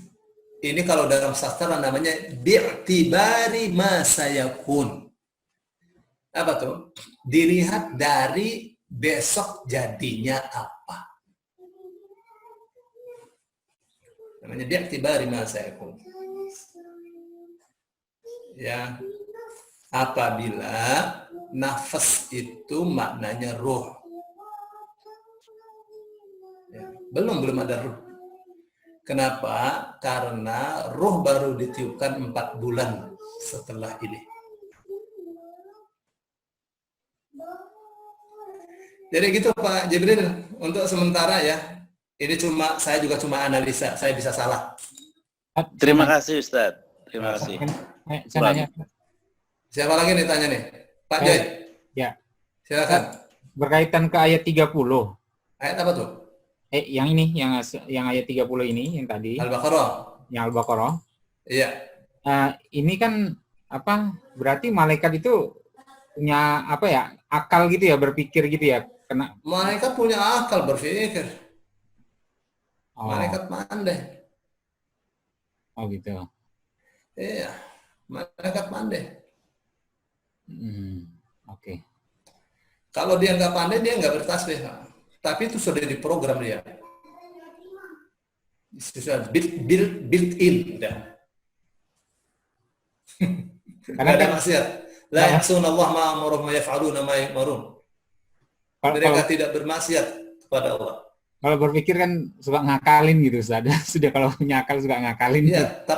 Ini kalau dalam sastra namanya bi'tibari ma sayakun. Apa tuh? Dilihat dari besok jadinya apa. Namanya bi'tibari ma sayakun. Ya, apabila nafas itu maknanya ruh. Ya, belum ada ruh. Kenapa? Karena ruh baru ditiupkan 4 bulan setelah ini. Jadi gitu Pak Jibril, untuk sementara ya. Ini saya juga cuma analisa, saya bisa salah. Terima kasih Ustaz. Terima kasih. Saya nanya. Siapa lagi nih tanya nih? Pak Joy. Ya. Silakan. Berkaitan ke ayat 30. Ayat apa tuh? Yang ini, yang ayat 30 ini, yang tadi. Al-Baqarah. Yang Al-Baqarah. Iya. Ini kan berarti malaikat itu punya akal gitu ya, berpikir gitu ya. Malaikat punya akal berpikir. Oh. Malaikat pandai. Oh gitu. Iya. Malaikat pandai. Oke. Kalau dia nggak pandai, dia nggak bertasbih. Tapi itu sudah diprogram dia. Sudah built in. Karena ada maksiat. La ya'suna Allah ma amuruhum wa yaf'aluna ma yu'marun. Mereka tidak bermaksiat kepada Allah. Kalau berpikir kan suka ngakalin gitu, sudah kalau punya akal suka ngakalin. Iya,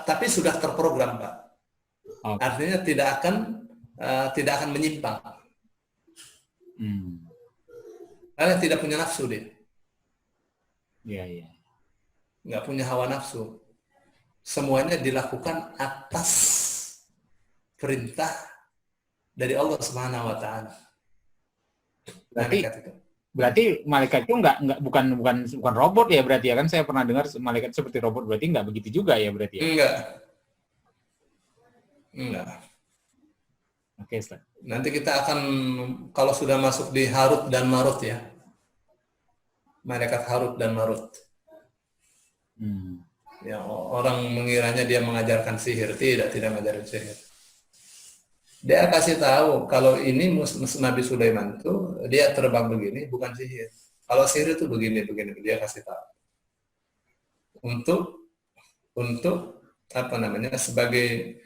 tapi sudah terprogram, Pak. Okay. Artinya tidak akan menyimpang. Karena tidak punya nafsu dia. Iya. Nggak punya hawa nafsu. Semuanya dilakukan atas perintah dari Allah Subhanahu wa taala. Berarti malaikat itu bukan robot ya berarti ya, kan saya pernah dengar malaikat seperti robot, berarti nggak begitu juga ya berarti ya? Enggak. Oke, Ustaz. Nanti kita akan, kalau sudah masuk di Harut dan Marut ya, malaikat Harut dan Marut. Ya, orang mengiranya dia mengajarkan sihir, tidak mengajarkan sihir. Dia kasih tahu kalau ini Nabi Sulaiman itu dia terbang begini bukan sihir. Kalau sihir itu begini dia kasih tahu. Untuk sebagai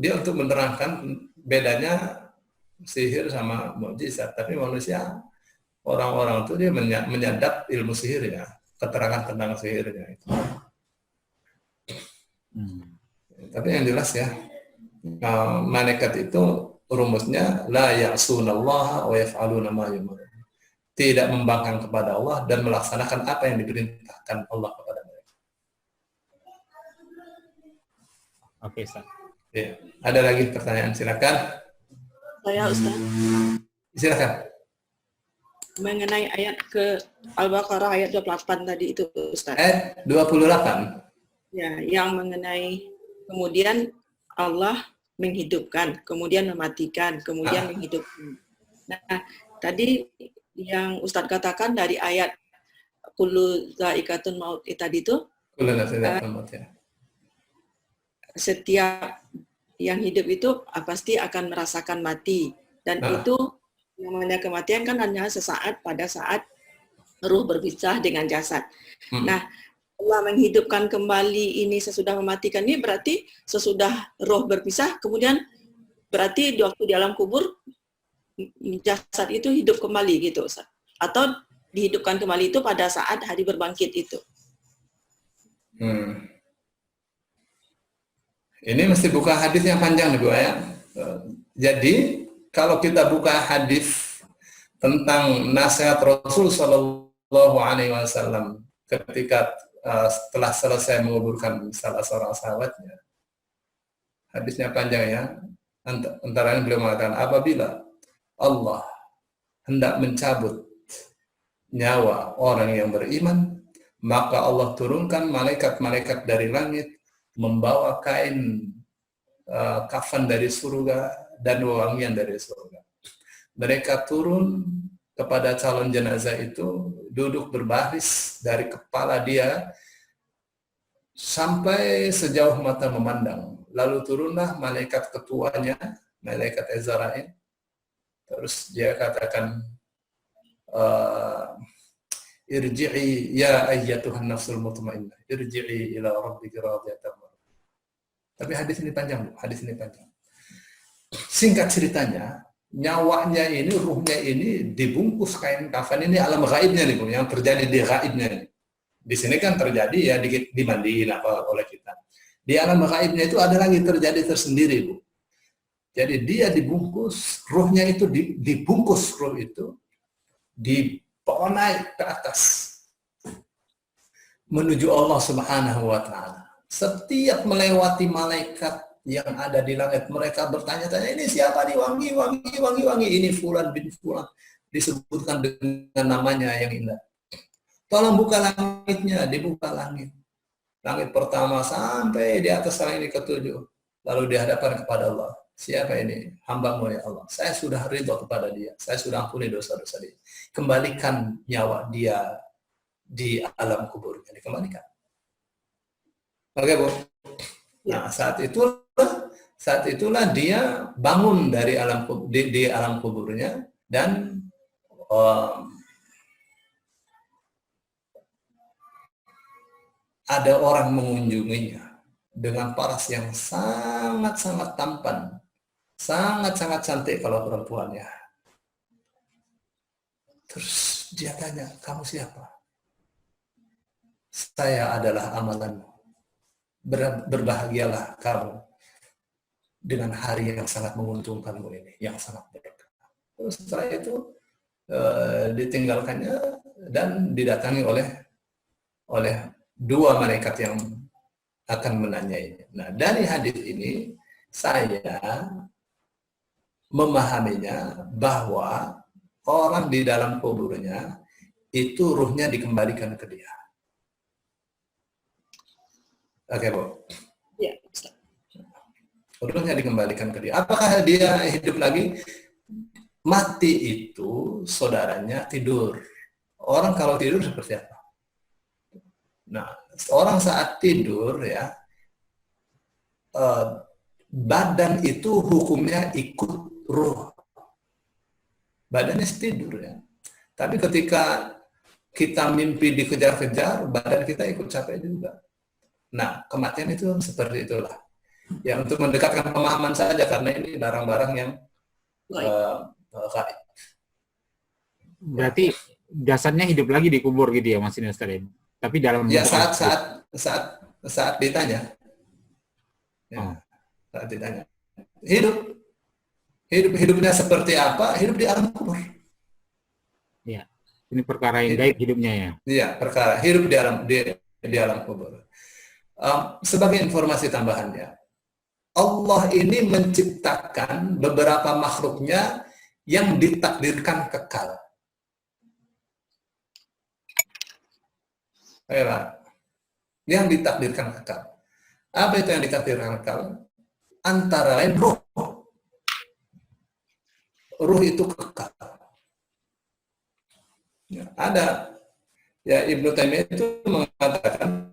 dia untuk menerangkan bedanya sihir sama mukjizat. Tapi manusia, orang-orang itu dia menyadap ilmu sihirnya, keterangan tentang sihirnya itu. Tapi yang jelas ya, malaikat itu rumusnya la ya'sunallaha wa yaf'aluna ma yu'marun. Tidak membangkang kepada Allah dan melaksanakan apa yang diperintahkan Allah kepada mereka. Oke, Ustaz. Ya. Ada lagi pertanyaan, silakan. Saya Ustaz. Silakan. Mengenai ayat ke Al-Baqarah ayat 28 tadi itu Ustaz. Ayat 28. Ya, yang mengenai kemudian Allah menghidupkan, kemudian mematikan, kemudian menghidupkan. Nah, tadi yang Ustadz katakan dari ayat kullu za'iqatun maut tadi itu, setiap yang hidup itu pasti akan merasakan mati, dan itu namanya kematian kan hanya sesaat pada saat ruh berpisah dengan jasad. Nah, Allah menghidupkan kembali ini sesudah mematikan ini berarti sesudah roh berpisah, kemudian berarti di waktu di alam kubur jasad itu hidup kembali gitu, Ustaz. Atau dihidupkan kembali itu pada saat hari berbangkit itu. Ini mesti buka hadis yang panjang nih Bu ya. Jadi kalau kita buka hadis tentang nasihat Rasul Shallallahu Alaihi Wasallam ketika setelah selesai menguburkan salah seorang sahabatnya, hadisnya panjang ya. Antara lain beliau mengatakan, apabila Allah hendak mencabut nyawa orang yang beriman, maka Allah turunkan malaikat-malaikat dari langit membawa kain kafan dari surga dan wangian dari surga. Mereka turun kepada calon jenazah itu, duduk berbaris dari kepala dia sampai sejauh mata memandang. Lalu turunlah malaikat ketuanya, malaikat Azrail, Terus dia katakan, irji'i ya ayyatuhan nafsul mutmainnah, irji'i ila rabbiki radiyatan mardiyah. Tapi hadis ini panjang, Bu. Hadis ini panjang. Singkat ceritanya, nyawanya ini, ruhnya ini dibungkus kain kafan. Ini alam gaibnya nih, Bu, yang terjadi di gaibnya ini. Di sini kan terjadi ya dimandiin apa oleh kita. Di alam gaibnya itu ada lagi terjadi tersendiri, Bu. Jadi dia dibungkus, ruhnya itu dibungkus, ruh itu dibawa naik ke atas menuju Allah Subhanahu wa taala. Setiap melewati malaikat yang ada di langit, mereka bertanya-tanya, ini siapa nih, wangi, ini fulan bin fulan, disebutkan dengan namanya yang indah. Tolong buka langitnya, dibuka langit. Langit pertama sampai di atas langit ke-7. Lalu dihadapkan kepada Allah. Siapa ini? Hamba-Mu ya Allah. Saya sudah ridho kepada dia. Saya sudah ampuni dosa-dosa dia. Kembalikan nyawa dia di alam kuburnya. Dikembalikan. Oke, Bu. Nah, saat itulah dia bangun dari di alam kuburnya dan ada orang mengunjunginya dengan paras yang sangat-sangat tampan, sangat-sangat cantik kalau perempuannya. Terus dia tanya, kamu siapa? Saya adalah amalanmu. Berbahagialah kamu dengan hari yang sangat menguntungkanmu ini, yang sangat berkah. Terus setelah itu ditinggalkannya dan didatangi oleh dua malaikat yang akan menanyainya. Nah, dari hadis ini saya memahaminya bahwa orang di dalam kuburnya itu ruhnya dikembalikan ke dia. Oke, Bu. Ya, Ustaz. Ruhnya dikembalikan ke dia. Apakah dia hidup lagi? Mati itu saudaranya tidur. Orang kalau tidur seperti apa? Nah, orang saat tidur ya, badan itu hukumnya ikut ruh. Badannya tidur ya. Tapi ketika kita mimpi dikejar-kejar, badan kita ikut capek juga. Nah, kematian itu seperti itulah. Ya, untuk mendekatkan pemahaman saja, karena ini barang-barang yang gaib. Berarti jasadnya hidup lagi di kubur gitu ya, Mas Ustaz? Tapi dalam ya saat ditanya, ya, saat ditanya, hidupnya seperti apa? Hidup di alam kubur. Ya, ini perkara yang gaib hidupnya ya. Iya, perkara hidup di alam kubur. Sebagai informasi tambahannya, Allah ini menciptakan beberapa makhluknya yang ditakdirkan kekal. Yang ditakdirkan kekal. Apa itu yang ditakdirkan kekal? Antara lain ruh. Ruh itu kekal. Ya, ada. Ya, Ibnu Taimiyah itu mengatakan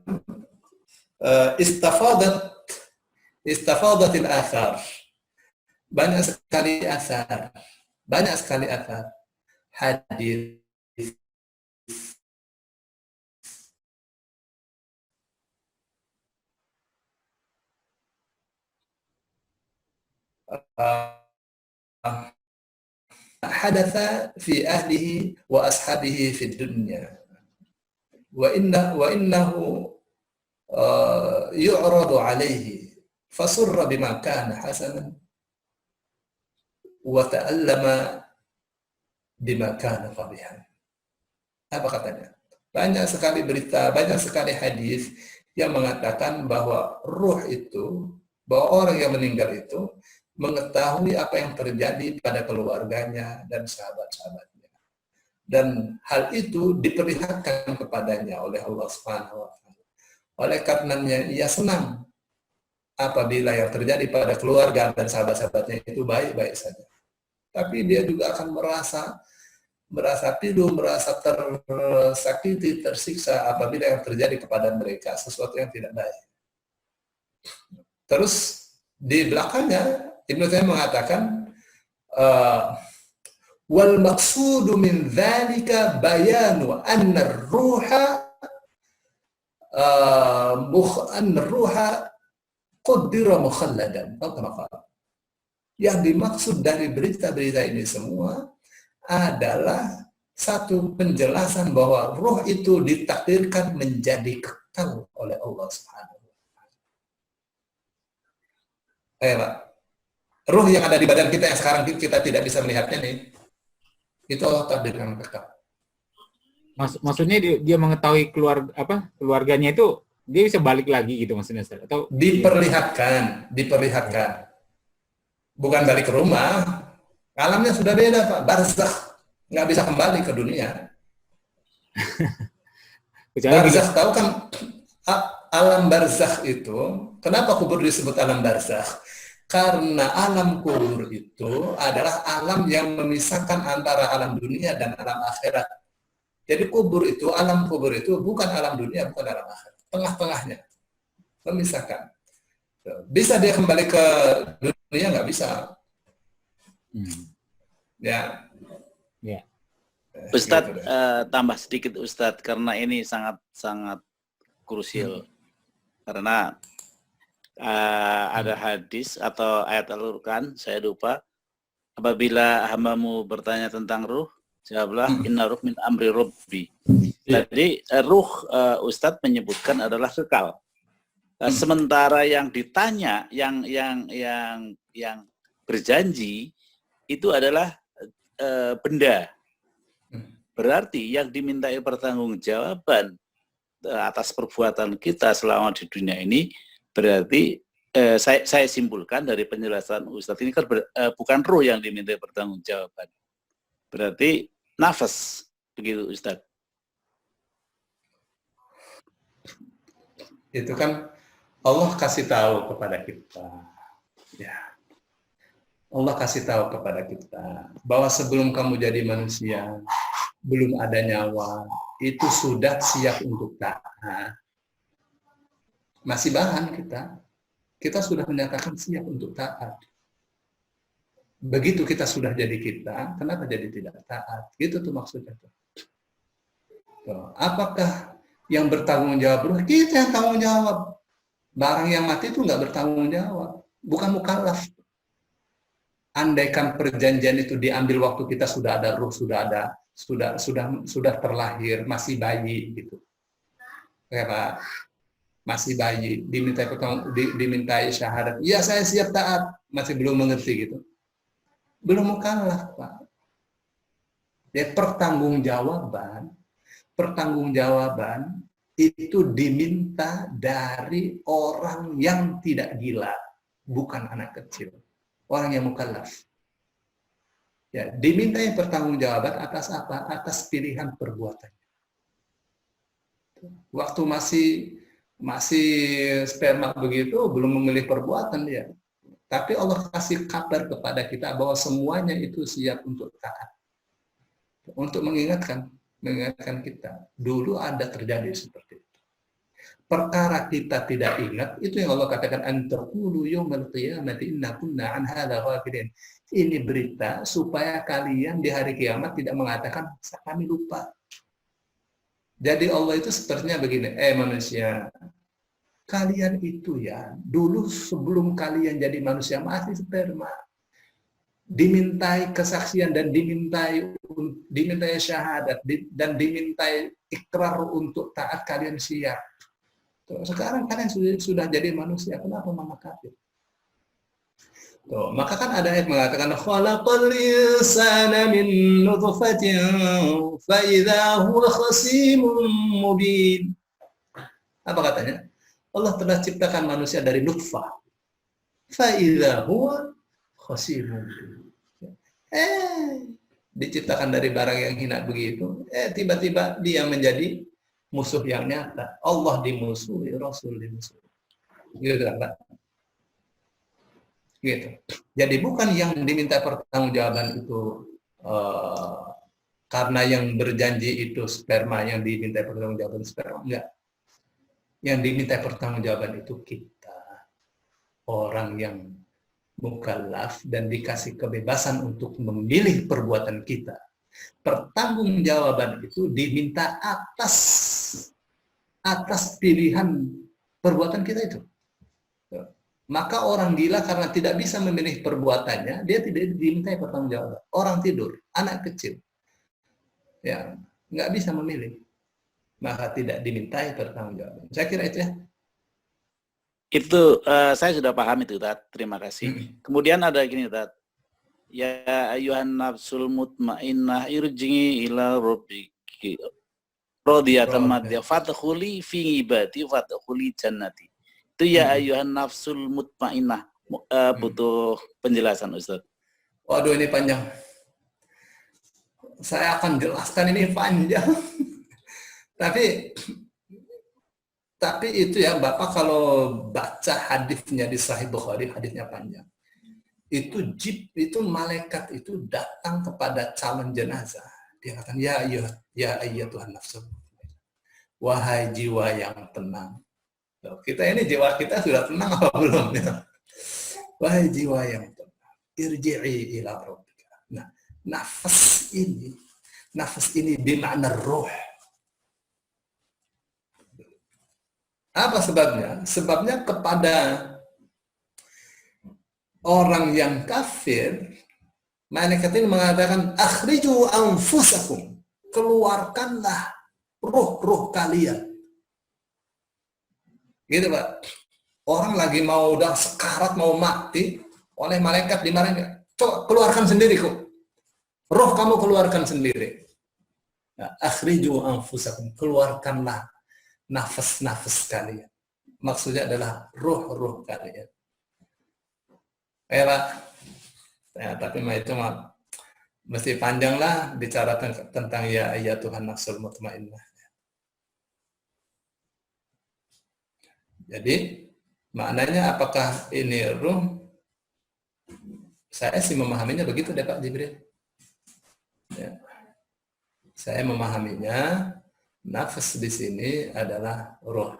istafadatil athar. Banyak sekali athar. Hadis, hadatha fi ahlihi wa ashabihi fi dunya wa innahu yu'radu alaihi fasurra bima kana hasanan wa ta'allama bima kana qabihan. Apa katanya? Banyak sekali berita, banyak sekali hadis yang mengatakan bahwa ruh itu, bahwa orang yang meninggal itu mengetahui apa yang terjadi pada keluarganya dan sahabat-sahabatnya. Dan hal itu diperlihatkan kepadanya oleh Allah Subhanahu wa taala. Oleh karenanya ia senang apabila yang terjadi pada keluarga dan sahabat-sahabatnya itu baik-baik saja. Tapi dia juga akan merasa pilu, merasa tersakiti, tersiksa apabila yang terjadi kepada mereka sesuatu yang tidak baik. Terus di belakangnya Ibnu Taimiyah mengatakan Wal maqsudu min dzalika bayanu anna ar-ruha qaddara mukhalladan. Yang dimaksud dari berita-berita ini semua adalah satu penjelasan bahwa roh itu ditakdirkan menjadi kekal oleh Allah Subhanahu wa taala. Pak. Roh yang ada di badan kita yang sekarang kita tidak bisa melihatnya nih, itu Allah takdirkan kekal. Maksudnya dia mengetahui keluarganya itu dia bisa balik lagi gitu maksudnya, Ustaz? Atau diperlihatkan. Bukan balik ke rumah. Alamnya sudah beda, Pak. Barzakh, nggak bisa kembali ke dunia. Barzakh, tahu kan alam barzakh itu, kenapa kubur disebut alam barzakh? Karena alam kubur itu adalah alam yang memisahkan antara alam dunia dan alam akhirat. Jadi alam kubur itu bukan alam dunia, bukan alam akhirat. Tengah-tengahnya. Memisahkan. Bisa dia kembali ke dunia? Nggak bisa. Ya. Ustadz, tambah sedikit Ustadz, karena ini sangat krusial. Karena ada hadis atau ayat Al-Quran, saya lupa, apabila hambamu bertanya tentang ruh, jawablah inna ruh min amri rabbi. Jadi ruh Ustadz menyebutkan adalah kekal. Sementara yang ditanya, yang berjanji itu adalah benda. Berarti yang dimintai pertanggungjawaban atas perbuatan kita selama di dunia ini, berarti saya simpulkan dari penjelasan Ustadz ini kan bukan ruh yang dimintai pertanggungjawaban. Berarti nafas, begitu Ustadz. Itu kan Allah kasih tahu kepada kita. Ya. Allah kasih tahu kepada kita bahwa sebelum kamu jadi manusia, belum ada nyawa, itu sudah siap untuk taat. Masih bahan kita sudah menyatakan siap untuk taat. Begitu kita sudah jadi kita, kenapa jadi tidak taat? Gitu tuh maksudnya. Apakah yang bertanggung jawab ruh? Kita yang tanggung jawab. Barang yang mati itu nggak bertanggung jawab, bukan mukallaf. Andaikan perjanjian itu diambil waktu kita sudah ada ruh, sudah terlahir, masih bayi gitu. Ya Pak, masih bayi, dimintai syahadat. Iya saya siap taat, masih belum mengerti gitu. Belum mukallaf, Pak. Ya, pertanggungjawaban itu diminta dari orang yang tidak gila, bukan anak kecil, orang yang mukallaf. Ya, dimintai pertanggungjawaban atas apa? Atas pilihan perbuatannya. Waktu masih sperma begitu, belum memilih perbuatan dia. Tapi Allah kasih kabar kepada kita bahwa semuanya itu siap untuk taat. Untuk mengingatkan kita. Dulu ada terjadi seperti itu. Perkara kita tidak ingat, itu yang Allah katakan, antaqulu yaumal qiyamati inna kunna an hadza ghafilin. Ini berita supaya kalian di hari kiamat tidak mengatakan kami lupa. Jadi Allah itu sepertinya begini, manusia, kalian itu ya, dulu sebelum kalian jadi manusia masih sperma, dimintai kesaksian dan dimintai syahadat dan dimintai ikrar untuk taat, kalian siap. Sekarang kalian sudah jadi manusia, kenapa mama kafir? Maka kan ada ayat mengatakan khalaqal insana min nutfatin fa idza huwa khasimun mubin. Apa katanya? Allah telah ciptakan manusia dari nutfah. Fa idza huwa khasimun. Diciptakan dari barang yang hina begitu, tiba-tiba dia menjadi musuh yang nyata. Allah dimusuhi, Rasul dimusuhi. Gitu kan, Pak? Gitu. Jadi bukan yang diminta pertanggungjawaban itu karena yang berjanji itu sperma, yang diminta pertanggungjawaban sperma, enggak. Yang diminta pertanggungjawaban itu kita, orang yang mukallaf dan dikasih kebebasan untuk memilih perbuatan kita, pertanggungjawaban itu diminta atas pilihan perbuatan kita itu. Maka orang gila karena tidak bisa memilih perbuatannya, dia tidak dimintai pertanggungjawaban. Orang tidur, anak kecil, ya nggak bisa memilih, maka tidak dimintai pertanggungjawaban. Saya kira itu ya. Itu saya sudah paham itu, Tat. Terima kasih. Kemudian ada gini, Tat. Ya ayuhan nafsul mutmainnah irji'i ila rabbiki radiyatan madiyah fadkhuli fi ibadi fadkhuli jannati. Itu ya ayuhan nafsul mutmainnah. Butuh penjelasan, Ustaz. Waduh, ini panjang. Saya akan jelaskan, ini panjang. Tapi itu ya, Bapak kalau baca hadisnya di Sahih Bukhari, hadisnya panjang. Itu malaikat itu datang kepada calon jenazah. Dia katakan, ya ayyatuhan nafsul. Wahai jiwa yang tenang. Kita ini jiwa kita sudah tenang apa belum? Ya? Wahai jiwa yang tenang. Irji'i ila rabbika. Nah, nafas ini bermakna roh. Apa sebabnya? Sebabnya kepada orang yang kafir, malaikat ini mengatakan, akhriju anfusakum, keluarkanlah ruh kalian. Gitu, Pak. Orang lagi mau udah sekarat, mau mati, oleh malaikat dimarahin, coba keluarkan sendiri kok. Roh kamu keluarkan sendiri. Nah, akhriju anfusakum, keluarkanlah nafas-nafas kalian. Maksudnya adalah ruh kalian. Ya, Pak. Ya, tapi itu mesti panjang lah bicara tentang ya Tuhan nafsul mutmainnah. Jadi maknanya apakah ini ruh? Saya sih memahaminya begitu deh Pak Jibril. Ya. Saya memahaminya nafas di sini adalah ruh.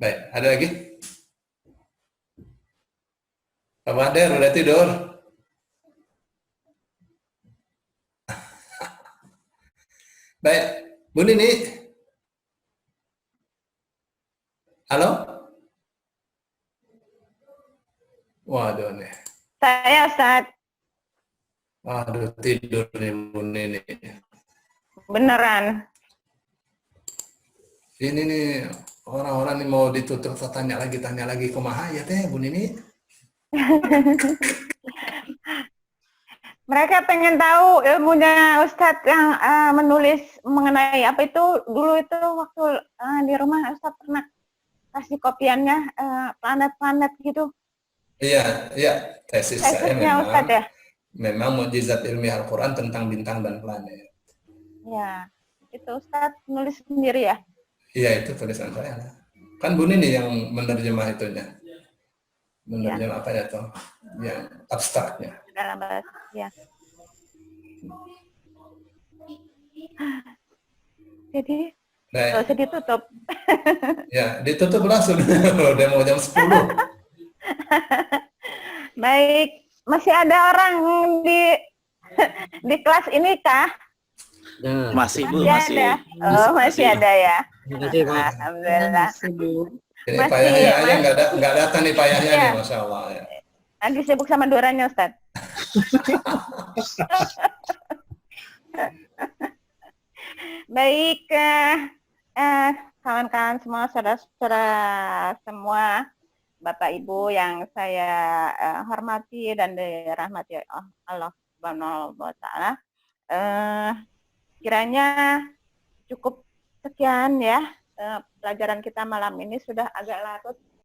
Baik, ada lagi? Pak Bader udah tidur? Baik, Bu Nini. Halo? Waduh nih. Saya, Ustaz. Waduh, tidur nih Bu Nini. Beneran. Ini nih orang-orang nih mau ditutup, tanya lagi kumaha ya teh Bu Nini. Mereka pengen tahu ilmunya Ustadz yang menulis mengenai apa itu dulu itu waktu di rumah Ustadz pernah kasih kopiannya planet-planet gitu. Iya, tesis saya memang, Ustadz, ya? memang mukjizat ilmiah Al-Quran tentang bintang dan planet. Ya, itu Ustadz nulis sendiri ya? Iya, itu tulisan saya. Kan Bu Nini yang menerjemah itunya. Menerjemah apa ya toh? Yang abstraknya. Dalam bahasa, ya. Jadi, nggak usah ditutup. Ya, ditutup langsung. Udah mau jam 10. Baik, masih ada orang di kelas ini kah? Masih Bu, masih. Ada. Oh, masih ada ya. Terima kasih, Pak. Alhamdulillah. Jadi Masih, Pak Yahya aja nggak datang nih Pak Yahya nih, Masya Allah. Ya. Lagi sibuk sama duranya, Ustadz. Baik, kawan-kawan semua, saudara-saudara semua, Bapak Ibu yang saya hormati dan dirahmati Allah Subhanahu wa Ta'ala. Kiranya cukup sekian ya pelajaran kita malam ini, sudah agak larut.